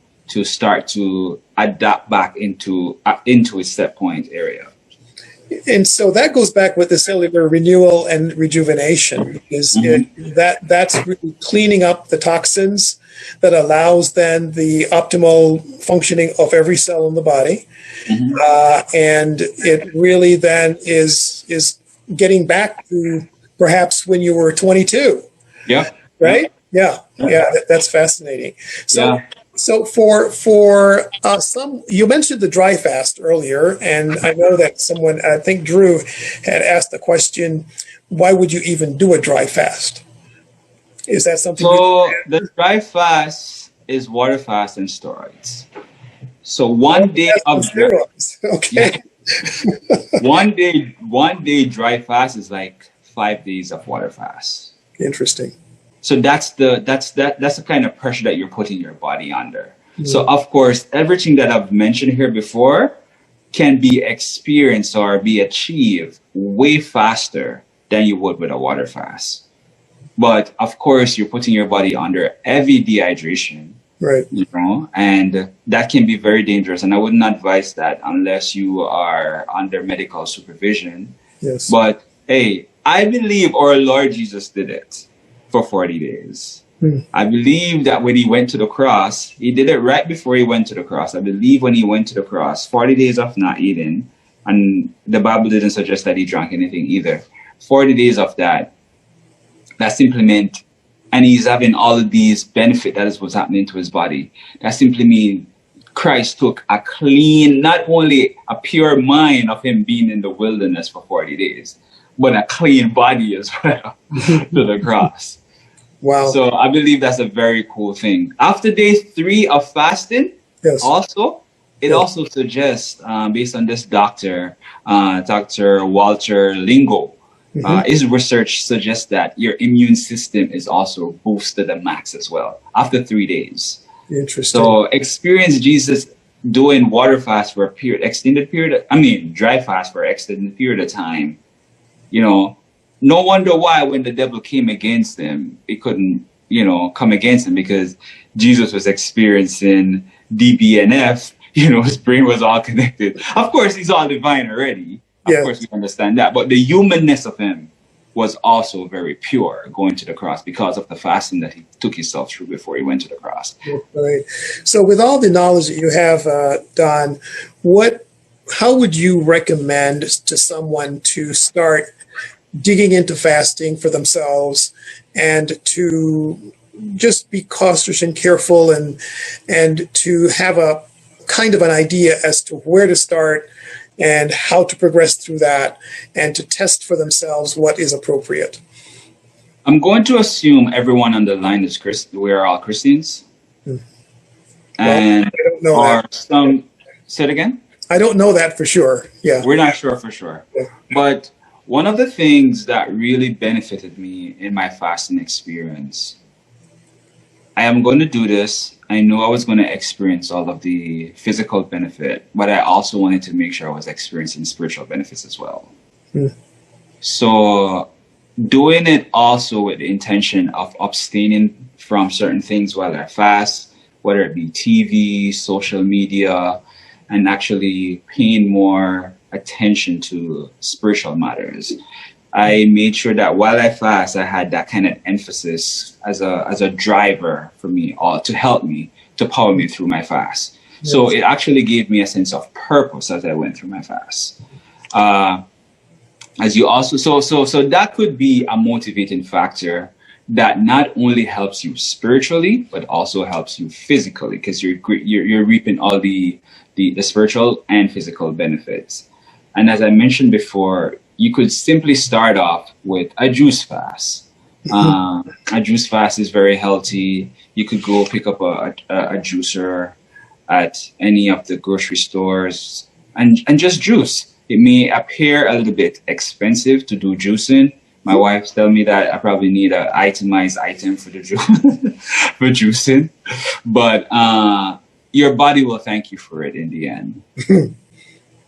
start to adapt back into its set point area. And so that goes back with the cellular renewal and rejuvenation, because that's really cleaning up the toxins that allows then the optimal functioning of every cell in the body. And it really then is getting back to perhaps when you were 22. Yeah. Right? Yeah. That's fascinating. So. Yeah. So for some, you mentioned the dry fast earlier, and I know that someone, I think Drew, had asked the question, why would you even do a dry fast? Is that something? So the dry fast is water fast and steroids. So one day of steroids. Okay. one day dry fast is like 5 days of water fast. Interesting. So that's the kind of pressure that you're putting your body under. So of course, everything that I've mentioned here before can be experienced or be achieved way faster than you would with a water fast. But of course, you're putting your body under heavy dehydration, Right. And that can be very dangerous. And I wouldn't advise that unless you are under medical supervision. Yes. But hey, I believe our Lord Jesus did it for 40 days. I believe that when he went to the cross, he did it right before he went to the cross. I believe when he went to the cross, 40 days of not eating, and the Bible didn't suggest that he drank anything either. 40 days of that simply meant, and he's having all of these benefit that is what's happening to his body. That simply means Christ took a clean, not only a pure mind of him being in the wilderness for 40 days, but a clean body as well to the cross. Wow. So I believe that's a very cool thing. After day 3 of fasting, Yes. also suggests, based on this Dr. Walter Lingo, his research suggests that your immune system is also boosted at max as well after 3 days. Interesting. So experience Jesus doing water fast for dry fast for an extended period of time. No wonder why when the devil came against him, it couldn't, come against him, because Jesus was experiencing DBNF. His brain was all connected. Of course, he's all divine already. Of course, we understand that. But the humanness of him was also very pure going to the cross because of the fasting that he took himself through before he went to the cross. Right. So with all the knowledge that you have, Don, how would you recommend to someone to start digging into fasting for themselves and to just be cautious and careful and to have a kind of an idea as to where to start and how to progress through that and to test for themselves what is appropriate? I'm going to assume everyone on the line is Christian. We are all Christians. And I don't know that. Say it again? I don't know that for sure. Yeah. We're not sure for sure. Yeah. But one of the things that really benefited me in my fasting experience, I am going to do this. I knew I was going to experience all of the physical benefit, but I also wanted to make sure I was experiencing spiritual benefits as well. So doing it also with the intention of abstaining from certain things while I fast, whether it be TV, social media, and actually paying more attention to spiritual matters. I made sure that while I fast, I had that kind of emphasis as a driver for me, or to help me, to power me through my fast. Yes. So it actually gave me a sense of purpose as I went through my fast. As you also, so that could be a motivating factor that not only helps you spiritually, but also helps you physically, because you're reaping all the spiritual and physical benefits. And as I mentioned before, you could simply start off with a juice fast. A juice fast is very healthy. You could go pick up a juicer at any of the grocery stores and just juice. It may appear a little bit expensive to do juicing. My wife tells me that I probably need an itemized item for the for juicing, but your body will thank you for it in the end.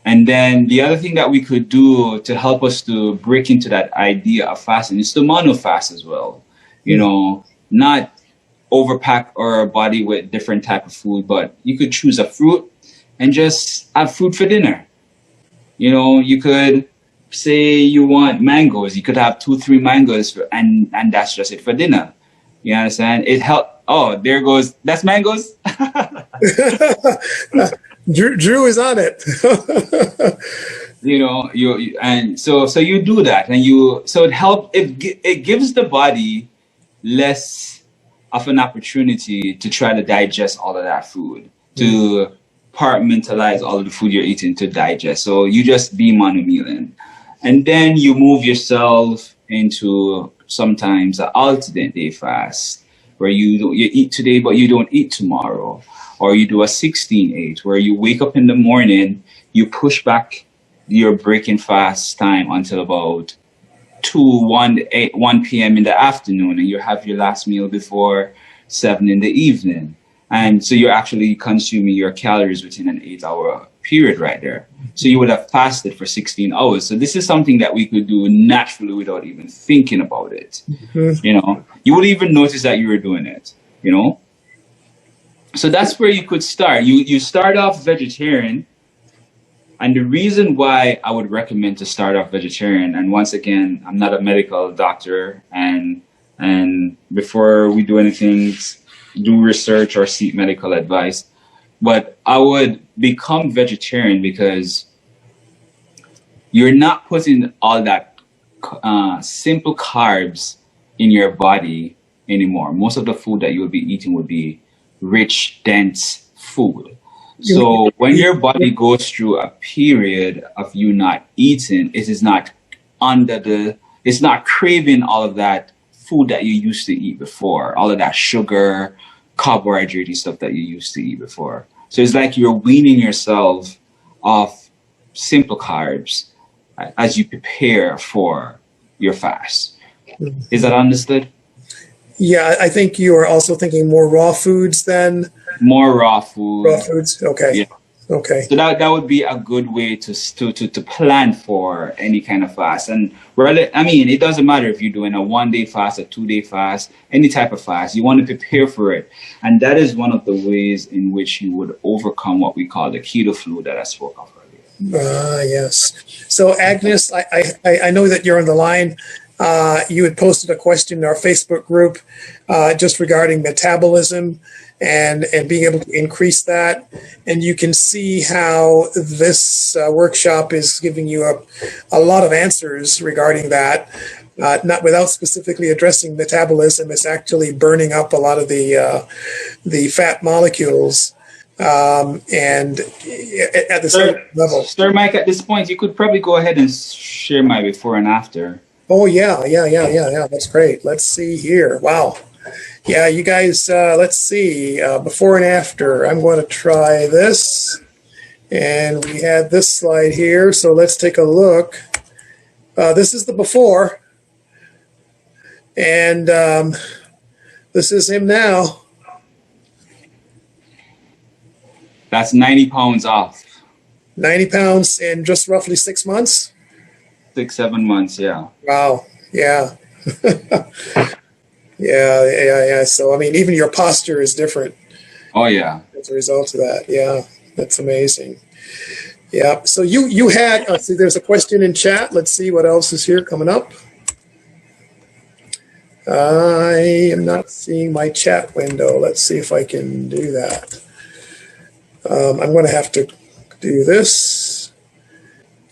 And then the other thing that we could do to help us to break into that idea of fasting is to mono fast as well. Not overpack our body with different type of food, but you could choose a fruit and just have fruit for dinner. You could say you want mangoes. You could have 2-3 mangoes and that's just it for dinner. You understand? It helped. Oh, there goes. That's mangoes. Drew is on it. So you do that, and so it helps. It gives the body less of an opportunity to try to digest all of that food, to compartmentalize all of the food you're eating to digest. So you just be monomealing, and then you move yourself into sometimes an alternate day fast, where you eat today but you don't eat tomorrow. Or you do a 16-8, where you wake up in the morning, you push back your breaking fast time until about 1 p.m. in the afternoon, and you have your last meal before 7 in the evening. And so you're actually consuming your calories within an 8-hour period right there. So you would have fasted for 16 hours. So this is something that we could do naturally without even thinking about it. Mm-hmm. You know, you would even notice that you were doing it, you know? So that's where you could start. You start off vegetarian. And the reason why I would recommend to start off vegetarian, and once again, I'm not a medical doctor, and before we do anything, do research or seek medical advice. But I would become vegetarian because you're not putting all that simple carbs in your body anymore. Most of the food that you will be eating would be rich, dense food. So when your body goes through a period of you not eating, it is not it's not craving all of that food that you used to eat before, all of that sugar, carbohydrate stuff that you used to eat before. So it's like you're weaning yourself off simple carbs as you prepare for your fast. Is that understood? Yeah, I think you are also thinking more raw foods than more raw food. Raw foods. Okay. Yeah. Okay. So that would be a good way to plan for any kind of fast. And really, I mean, it doesn't matter if you're doing a 1-day fast, a 2-day fast, any type of fast. You want to prepare for it, and that is one of the ways in which you would overcome what we call the keto flu that I spoke of earlier. Yes. So Agnes, I know that you're on the line. You had posted a question in our Facebook group just regarding metabolism and being able to increase that. And you can see how this workshop is giving you a lot of answers regarding that. Not without specifically addressing metabolism, it's actually burning up a lot of the fat molecules. And at the same level. Sir Mike, at this point, you could probably go ahead and share my before and after. Oh, yeah. That's great. Let's see here. Wow. Yeah, you guys, let's see. Before and after. I'm going to try this. And we had this slide here. So let's take a look. This is the before. And this is him now. That's 90 pounds off. 90 pounds in just roughly 6 months? 6-7 months, yeah. Wow. Yeah. Yeah. So, I mean, even your posture is different. Oh, yeah. As a result of that. Yeah. That's amazing. Yeah. So you had, see, there's a question in chat. Let's see what else is here coming up. I am not seeing my chat window. Let's see if I can do that. I'm going to have to do this.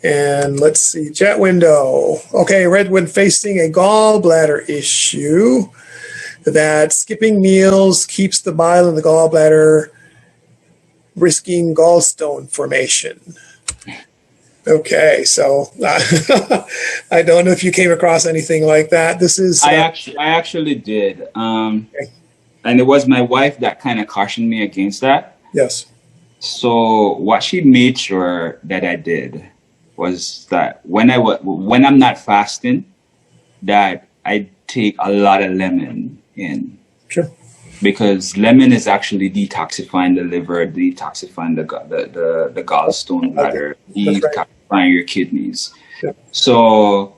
And let's see, chat window. Okay, Redwood facing a gallbladder issue that skipping meals keeps the bile in the gallbladder, risking gallstone formation. Okay, so I don't know if you came across anything like that. This is I actually did, okay. And it was my wife that kind of cautioned me against that. Yes. So what she made sure that I did was that when I'm not fasting, that I take a lot of lemon in. Sure. Because lemon is actually detoxifying the liver, detoxifying the gallstone bladder, detoxifying your kidneys. Yeah. So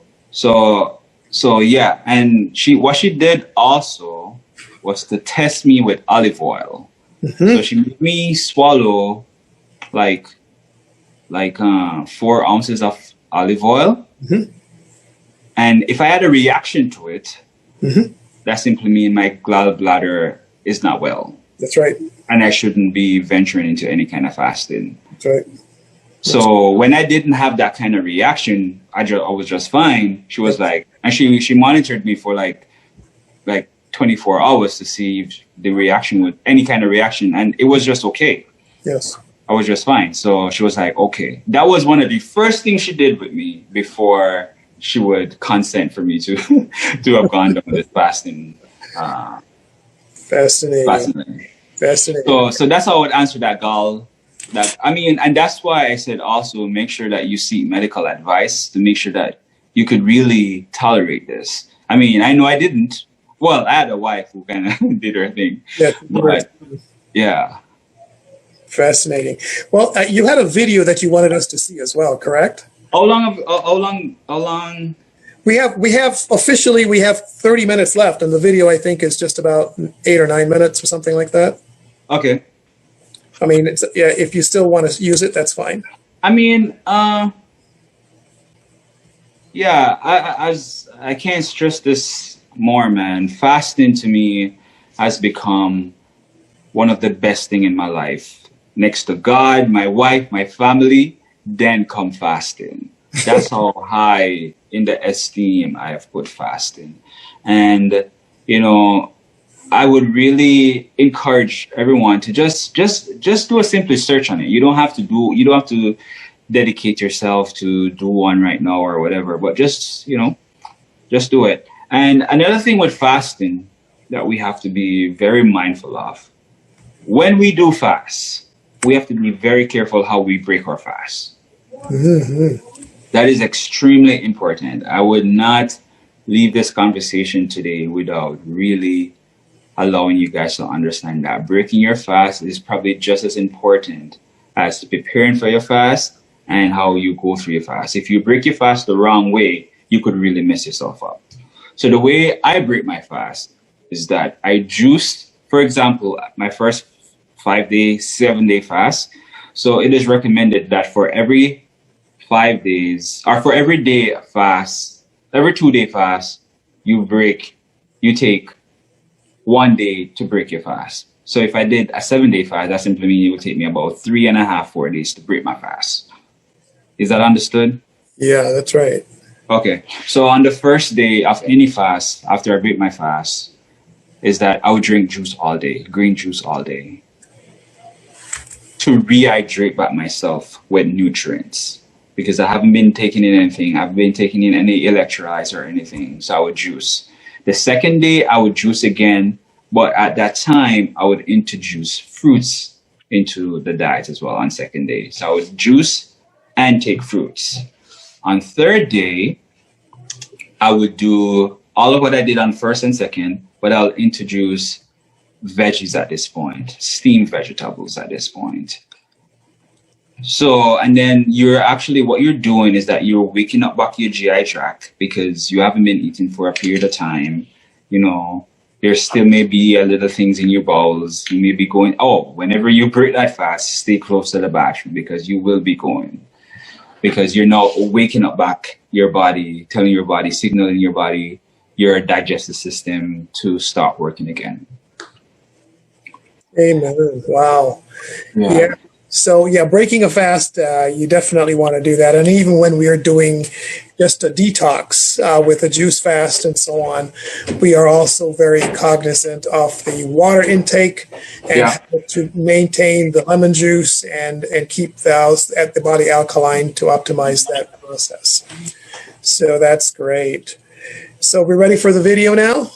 yeah, and what she did also was to test me with olive oil. Mm-hmm. So she made me swallow like 4 ounces of olive oil. Mm-hmm. And if I had a reaction to it, mm-hmm. that simply means my gallbladder is not well. That's right. And I shouldn't be venturing into any kind of fasting. That's right. So when I didn't have that kind of reaction, I was just fine. She was like, and she monitored me for like 24 hours to see if the reaction with any kind of reaction, and it was just okay. Yes. I was just fine. So she was like, okay. That was one of the first things she did with me before she would consent for me to have gone down this fasting. Fascinating. So that's how I would answer that, Gal. And that's why I said also make sure that you seek medical advice to make sure that you could really tolerate this. I mean, I know I didn't. Well, I had a wife who kind of did her thing, Yeah. but yeah. Fascinating. Well, you had a video that you wanted us to see as well, correct? How long? How long? We have 30 minutes left, and the video I think is just about 8 or 9 minutes or something like that. Okay. I mean, yeah. If you still want to use it, that's fine. I mean, yeah. I can't stress this more, man. Fasting to me has become one of the best thing in my life. Next to God, my wife, my family, then come fasting. That's how high in the esteem I have put fasting. And, you know, I would really encourage everyone to just do a simple search on it. You don't have to dedicate yourself to do one right now or whatever, but just do it. And another thing with fasting that we have to be very mindful of, when we do fast, we have to be very careful how we break our fast. Mm-hmm. That is extremely important. I would not leave this conversation today without really allowing you guys to understand that breaking your fast is probably just as important as preparing for your fast and how you go through your fast. If you break your fast the wrong way, you could really mess yourself up. So the way I break my fast is that I juice, for example, my first 5-day, 7-day fast. So it is recommended that for every 5 days or for every day fast, every 2-day fast, you take 1 day to break your fast. So if I did a 7-day fast, that simply means it would take me about 3.5, 4 days to break my fast. Is that understood? Yeah, that's right. Okay. So on the first day of any fast, after I break my fast, is that I would drink juice all day, green juice all day, to rehydrate back myself with nutrients. Because I haven't been taking in anything. I've been taking in any electrolytes or anything. So I would juice. The second day, I would juice again. But at that time, I would introduce fruits into the diet as well on second day. So I would juice and take fruits. On third day, I would do all of what I did on first and second, but I'll introduce veggies at this point, steamed vegetables at this point. So, and then what you're doing is that you're waking up back your GI tract because you haven't been eating for a period of time. You know, there still may be a little things in your bowels. You may be going, whenever you break that fast, stay close to the bathroom because you will be going. Because you're now waking up back your body, telling your body, signaling your body, your digestive system to start working again. Amen. Wow. Yeah. So yeah, breaking a fast, you definitely want to do that. And even when we are doing just a detox with a juice fast and so on, we are also very cognizant of the water intake and how to maintain the lemon juice and keep the body alkaline to optimize that process. So that's great. So we're ready for the video now?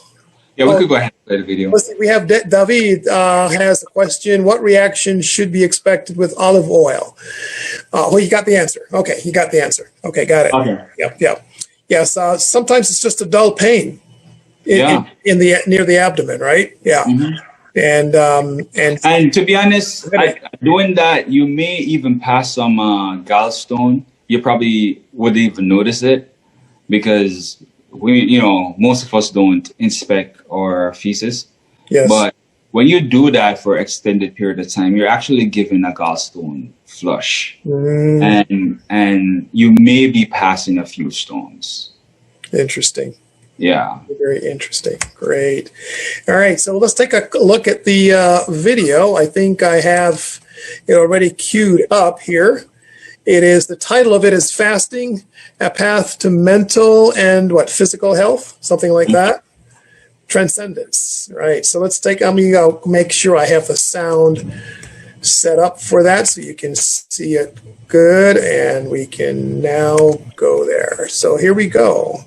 Yeah, we could go ahead and play the video. Let's see, we have David has a question. What reaction should be expected with olive oil? Well, you got the answer. Okay, you got the answer. Okay, got it. Okay. Yep. Yes, sometimes it's just a dull pain in the near the abdomen, right? Yeah. Mm-hmm. And to be honest, doing that, you may even pass some gallstone. You probably wouldn't even notice it because most of us don't inspect our feces. Yes. But when you do that for an extended period of time, you're actually giving a gallstone flush. And you may be passing a few stones. Interesting. Yeah. Very interesting. Great. All right. So let's take a look at the video. I think I have it already queued up here. The title of it is Fasting, a Path to Mental and Physical Health, something like that. Transcendence. Right. So let's let me make sure I have the sound set up for that so you can see it good. And we can now go there. So here we go.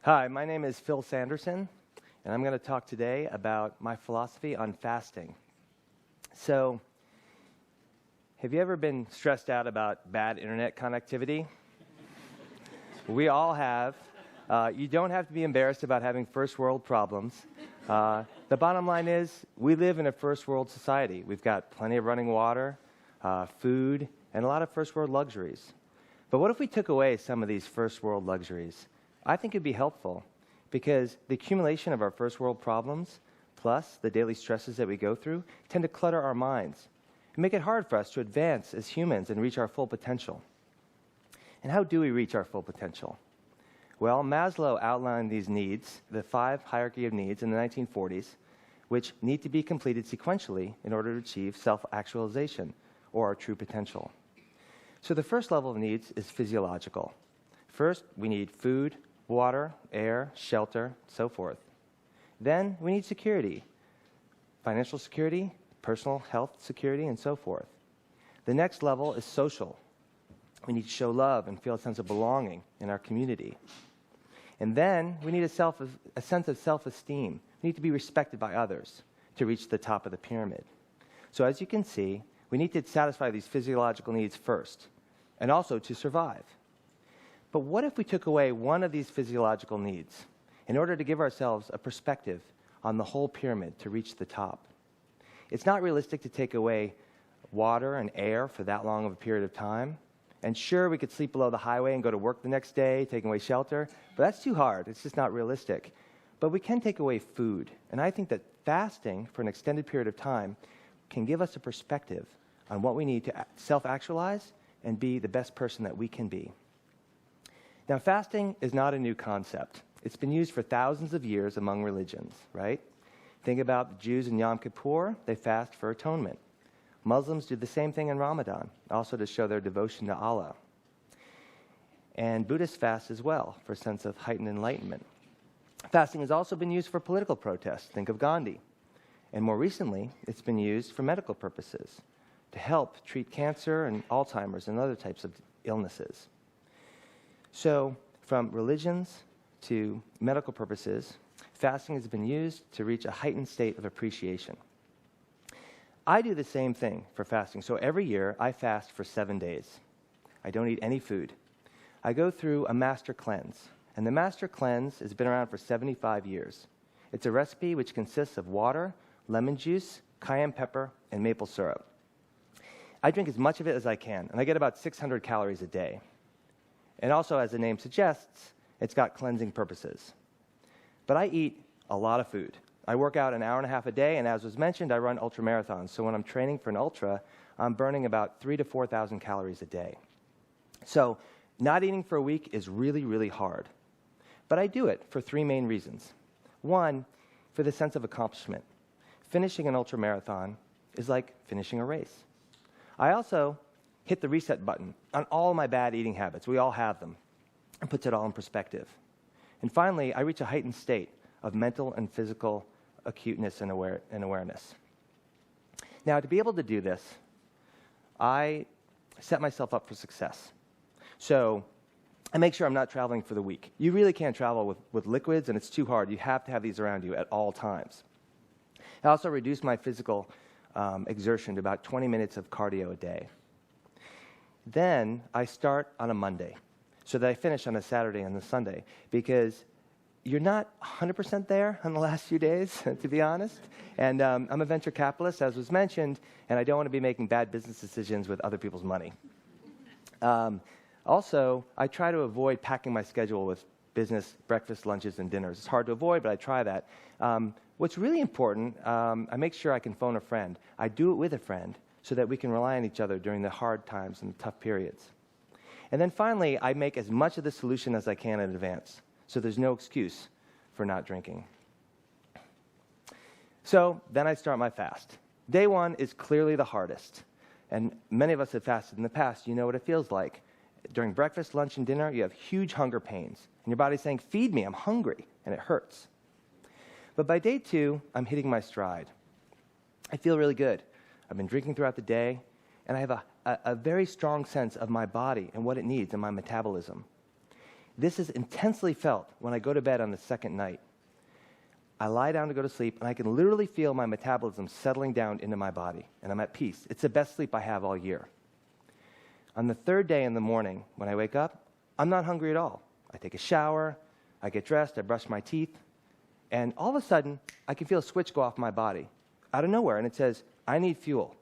Hi, my name is Phil Sanderson, and I'm going to talk today about my philosophy on fasting. So, have you ever been stressed out about bad internet connectivity? We all have. You don't have to be embarrassed about having first world problems. The bottom line is, we live in a first world society. We've got plenty of running water, food, and a lot of first world luxuries. But what if we took away some of these first world luxuries? I think it'd be helpful, because the accumulation of our first world problems, plus the daily stresses that we go through, tend to clutter our minds and make it hard for us to advance as humans and reach our full potential. And how do we reach our full potential? Well, Maslow outlined these needs, the 5 hierarchy of needs in the 1940s, which need to be completed sequentially in order to achieve self-actualization, or our true potential. So the first level of needs is physiological. First, we need food, water, air, shelter, so forth. Then we need security, financial security, personal health security, and so forth. The next level is social. We need to show love and feel a sense of belonging in our community. And then we need a sense of self-esteem. We need to be respected by others to reach the top of the pyramid. So as you can see, we need to satisfy these physiological needs first, and also to survive. But what if we took away one of these physiological needs in order to give ourselves a perspective on the whole pyramid to reach the top? It's not realistic to take away water and air for that long of a period of time. And sure, we could sleep below the highway and go to work the next day, taking away shelter, but that's too hard. It's just not realistic. But we can take away food. And I think that fasting for an extended period of time can give us a perspective on what we need to self-actualize and be the best person that we can be. Now, fasting is not a new concept. It's been used for thousands of years among religions, right? Think about the Jews in Yom Kippur. They fast for atonement. Muslims do the same thing in Ramadan, also to show their devotion to Allah. And Buddhists fast as well for a sense of heightened enlightenment. Fasting has also been used for political protests. Think of Gandhi. And more recently, it's been used for medical purposes to help treat cancer and Alzheimer's and other types of illnesses. So, from religions to medical purposes, fasting has been used to reach a heightened state of appreciation. I do the same thing for fasting. So every year, I fast for 7 days. I don't eat any food. I go through a master cleanse. And the master cleanse has been around for 75 years. It's a recipe which consists of water, lemon juice, cayenne pepper, and maple syrup. I drink as much of it as I can, and I get about 600 calories a day. And also, as the name suggests, it's got cleansing purposes. But I eat a lot of food. I work out an hour and a half a day, and as was mentioned, I run ultramarathons. So when I'm training for an ultra, I'm burning about 3,000 to 4,000 calories a day. So not eating for a week is really, really hard. But I do it for 3 main reasons. One, for the sense of accomplishment. Finishing an ultramarathon is like finishing a race. I also hit the reset button on all my bad eating habits. We all have them. It puts it all in perspective. And finally, I reach a heightened state of mental and physical acuteness and awareness. Now, to be able to do this, I set myself up for success. So I make sure I'm not traveling for the week. You really can't travel with liquids, and it's too hard. You have to have these around you at all times. I also reduce my physical exertion to about 20 minutes of cardio a day. Then I start on a Monday so that I finish on a Saturday and a Sunday, because you're not 100% there on the last few days, to be honest. And I'm a venture capitalist, as was mentioned, and I don't want to be making bad business decisions with other people's money. Also, I try to avoid packing my schedule with business breakfast, lunches, and dinners. It's hard to avoid, but I try that. What's really important, I make sure I can phone a friend. I do it with a friend so that we can rely on each other during the hard times and the tough periods. And then finally, I make as much of the solution as I can in advance, so there's no excuse for not drinking. So then I start my fast. Day 1 is clearly the hardest. And many of us have fasted in the past. You know what it feels like. During breakfast, lunch, and dinner, you have huge hunger pains. And your body's saying, feed me, I'm hungry. And it hurts. But by day 2, I'm hitting my stride. I feel really good. I've been drinking throughout the day, and I have a very strong sense of my body and what it needs and my metabolism. This is intensely felt when I go to bed on the second night. I lie down to go to sleep, and I can literally feel my metabolism settling down into my body, and I'm at peace. It's the best sleep I have all year. On the third day in the morning, when I wake up, I'm not hungry at all. I take a shower, I get dressed, I brush my teeth, and all of a sudden, I can feel a switch go off my body out of nowhere, and it says, I need fuel,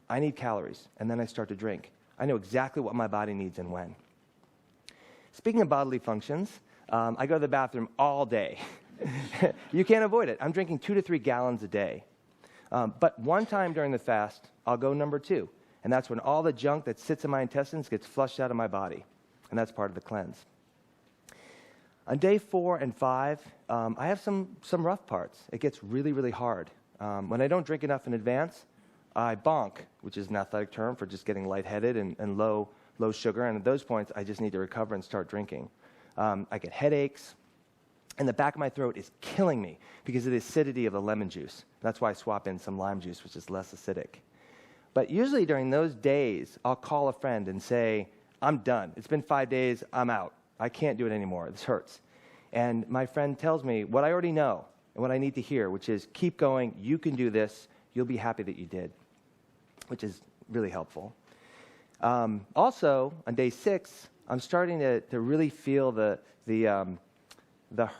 I need calories, and then I start to drink. I know exactly what my body needs and when. Speaking of bodily functions, I go to the bathroom all day. You can't avoid it. I'm drinking 2 to 3 gallons a day. But one time during the fast, I'll go number 2. And that's when all the junk that sits in my intestines gets flushed out of my body. And that's part of the cleanse. On day 4 and 5, I have some rough parts. It gets really, really hard. When I don't drink enough in advance, I bonk, which is an athletic term for just getting lightheaded and low sugar. And at those points, I just need to recover and start drinking. I get headaches. And the back of my throat is killing me because of the acidity of the lemon juice. That's why I swap in some lime juice, which is less acidic. But usually during those days, I'll call a friend and say, I'm done. It's been 5 days. I'm out. I can't do it anymore. This hurts. And my friend tells me what I already know and what I need to hear, which is keep going. You can do this. You'll be happy that you did, which is really helpful. Also, on day 6, I'm starting to really feel the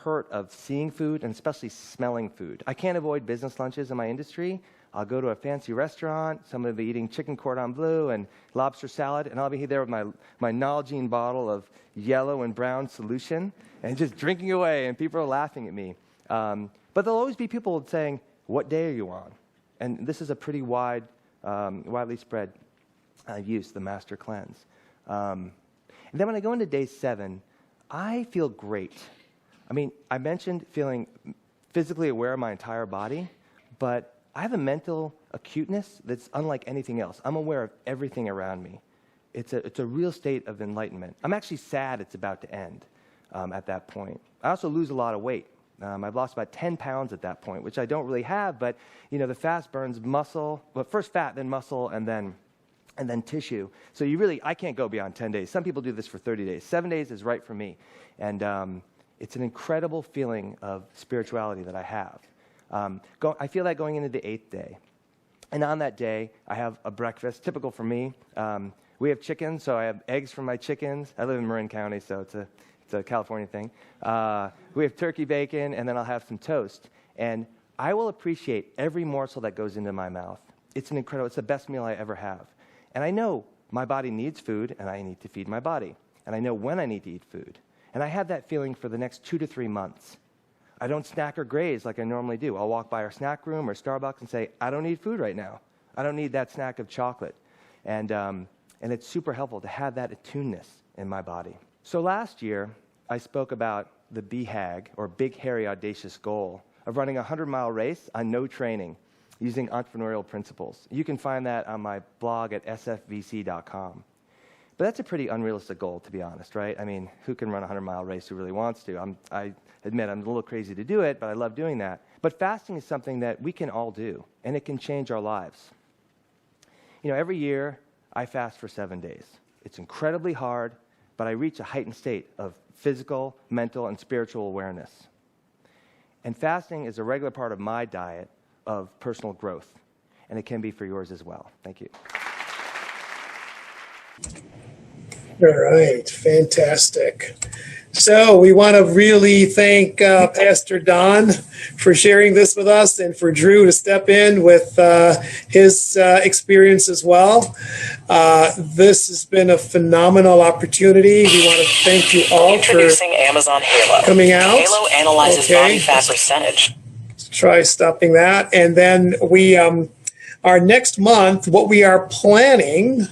hurt of seeing food and especially smelling food. I can't avoid business lunches in my industry. I'll go to a fancy restaurant. Someone will be eating chicken cordon bleu and lobster salad, and I'll be there with my Nalgene bottle of yellow and brown solution and just drinking away, and people are laughing at me. But there'll always be people saying, what day are you on? And this is a pretty widely spread use, the master cleanse. And then when I go into day 7, I feel great. I mean, I mentioned feeling physically aware of my entire body, but I have a mental acuteness that's unlike anything else. I'm aware of everything around me. It's a real state of enlightenment. I'm actually sad it's about to end at that point. I also lose a lot of weight. I've lost about 10 pounds at that point, which I don't really have, but the fast burns muscle, well, first fat, then muscle, and then tissue. So I can't go beyond 10 days. Some people do this for 30 days. 7 days is right for me. And it's an incredible feeling of spirituality that I have. I feel that going into the 8th day. And on that day, I have a breakfast, typical for me. We have chickens, so I have eggs from my chickens. I live in Marin County, so it's a California thing. We have turkey bacon, and then I'll have some toast. And I will appreciate every morsel that goes into my mouth. It's the best meal I ever have. And I know my body needs food, and I need to feed my body. And I know when I need to eat food. And I have that feeling for the next 2 to 3 months. I don't snack or graze like I normally do. I'll walk by our snack room or Starbucks and say, I don't need food right now. I don't need that snack of chocolate. And it's super helpful to have that attuneness in my body. So last year, I spoke about the BHAG, or Big Hairy Audacious Goal, of running a 100-mile race on no training using entrepreneurial principles. You can find that on my blog at sfvc.com. But that's a pretty unrealistic goal, to be honest, right? I mean, who can run a 100-mile race who really wants to? I admit I'm a little crazy to do it, but I love doing that. But fasting is something that we can all do, and it can change our lives. Every year, I fast for 7 days. It's incredibly hard, but I reach a heightened state of physical, mental, and spiritual awareness. And fasting is a regular part of my diet of personal growth, and it can be for yours as well. Thank you. All right, fantastic. So we want to really thank Pastor Don for sharing this with us, and for Drew to step in with his experience as well. This has been a phenomenal opportunity. We want to thank you all Introducing Amazon Halo. Coming out. Halo analyzes body fat percentage. Let's try stopping that. And then our next month, what we are planning,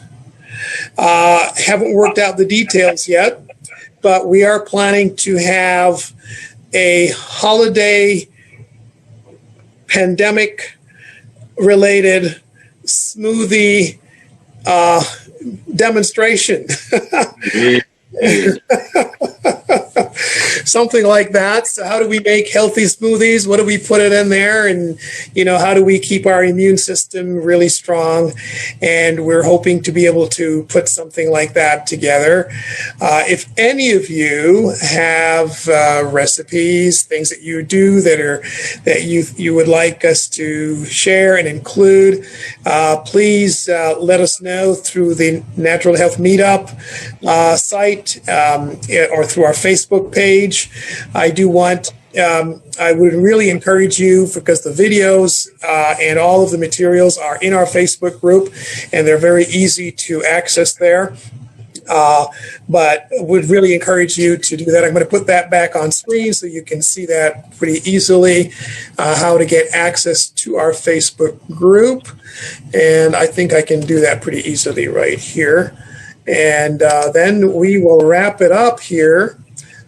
haven't worked out the details yet, but we are planning to have a holiday pandemic-related smoothie demonstration. something like that. So how do we make healthy smoothies? What do we put it in there? And, how do we keep our immune system really strong? And we're hoping to be able to put something like that together. If any of you have recipes, things that you do that you would like us to share and include, please let us know through the Natural Health Meetup site or through our Facebook page. I would really encourage you, because the videos and all of the materials are in our Facebook group, and they're very easy to access there. But would really encourage you to do that. I'm going to put that back on screen so you can see that pretty easily, how to get access to our Facebook group. And I think I can do that pretty easily right here. And then we will wrap it up here.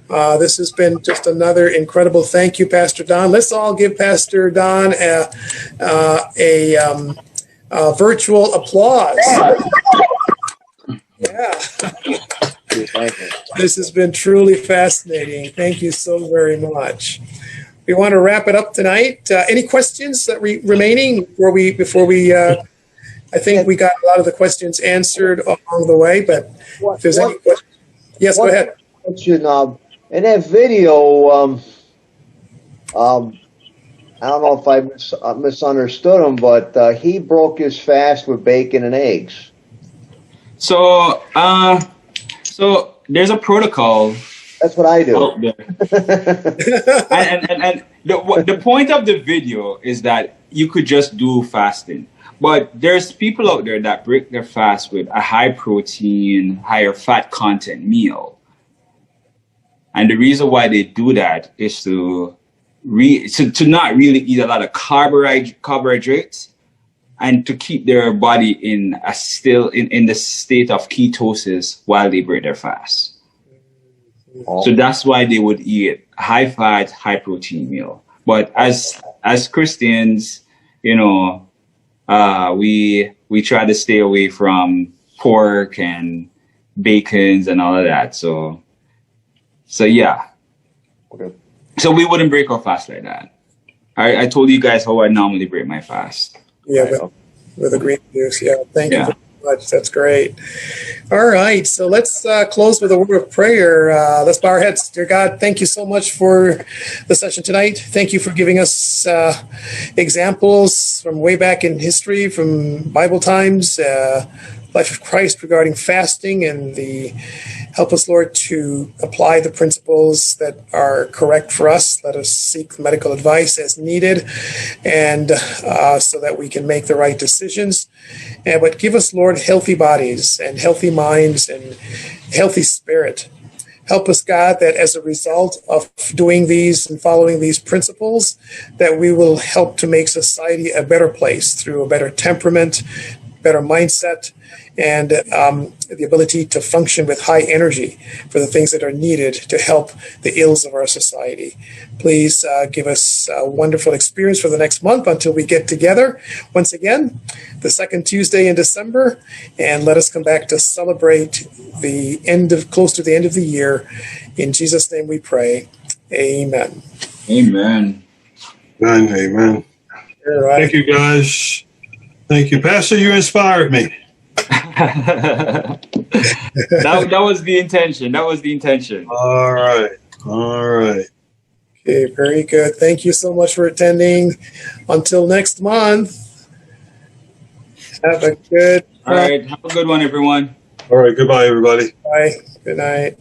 This has been just another incredible thank you, Pastor Don. Let's all give Pastor Don a virtual applause. Yeah. Thank you. This has been truly fascinating. Thank you so very much. We want to wrap it up tonight. Any questions that remaining before we I think we got a lot of the questions answered along the way, but if there's any questions. Yes, go ahead. Question, in that video, I don't know if I misunderstood him, but he broke his fast with bacon and eggs. So there's a protocol. That's what I do. Out there. and the point of the video is that you could just do fasting. But there's people out there that break their fast with a high protein, higher fat content meal. And the reason why they do that is to not really eat a lot of carbohydrates, and to keep their body in the state of ketosis while they break their fast. Oh. So that's why they would eat high fat, high protein meal. But as Christians, we try to stay away from pork and bacons and all of that. So yeah. Okay. So we wouldn't break our fast like that. I told you guys how I normally break my fast. Yeah, with the green juice. Yeah, thank you very much. That's great. All right, so let's close with a word of prayer. Let's bow our heads. Dear God, thank you so much for the session tonight. Thank you for giving us examples from way back in history, from Bible times, life of Christ regarding fasting, and help us, Lord, to apply the principles that are correct for us. Let us seek medical advice as needed, and so that we can make the right decisions. But give us, Lord, healthy bodies and healthy minds and healthy spirit. Help us, God, that as a result of doing these and following these principles, that we will help to make society a better place through a better temperament, better mindset, and the ability to function with high energy for the things that are needed to help the ills of our society. Please give us a wonderful experience for the next month until we get together once again, the second Tuesday in December, and let us come back to celebrate close to the end of the year. In Jesus' name we pray. Amen. Amen. Amen. Amen. All right. Thank you, guys. Thank you, Pastor. You inspired me. that was the intention. All right. Okay, very good. Thank you so much for attending. Until next month, have a good All right. Have a good one, everyone. All right. Goodbye, everybody. Bye. Good night.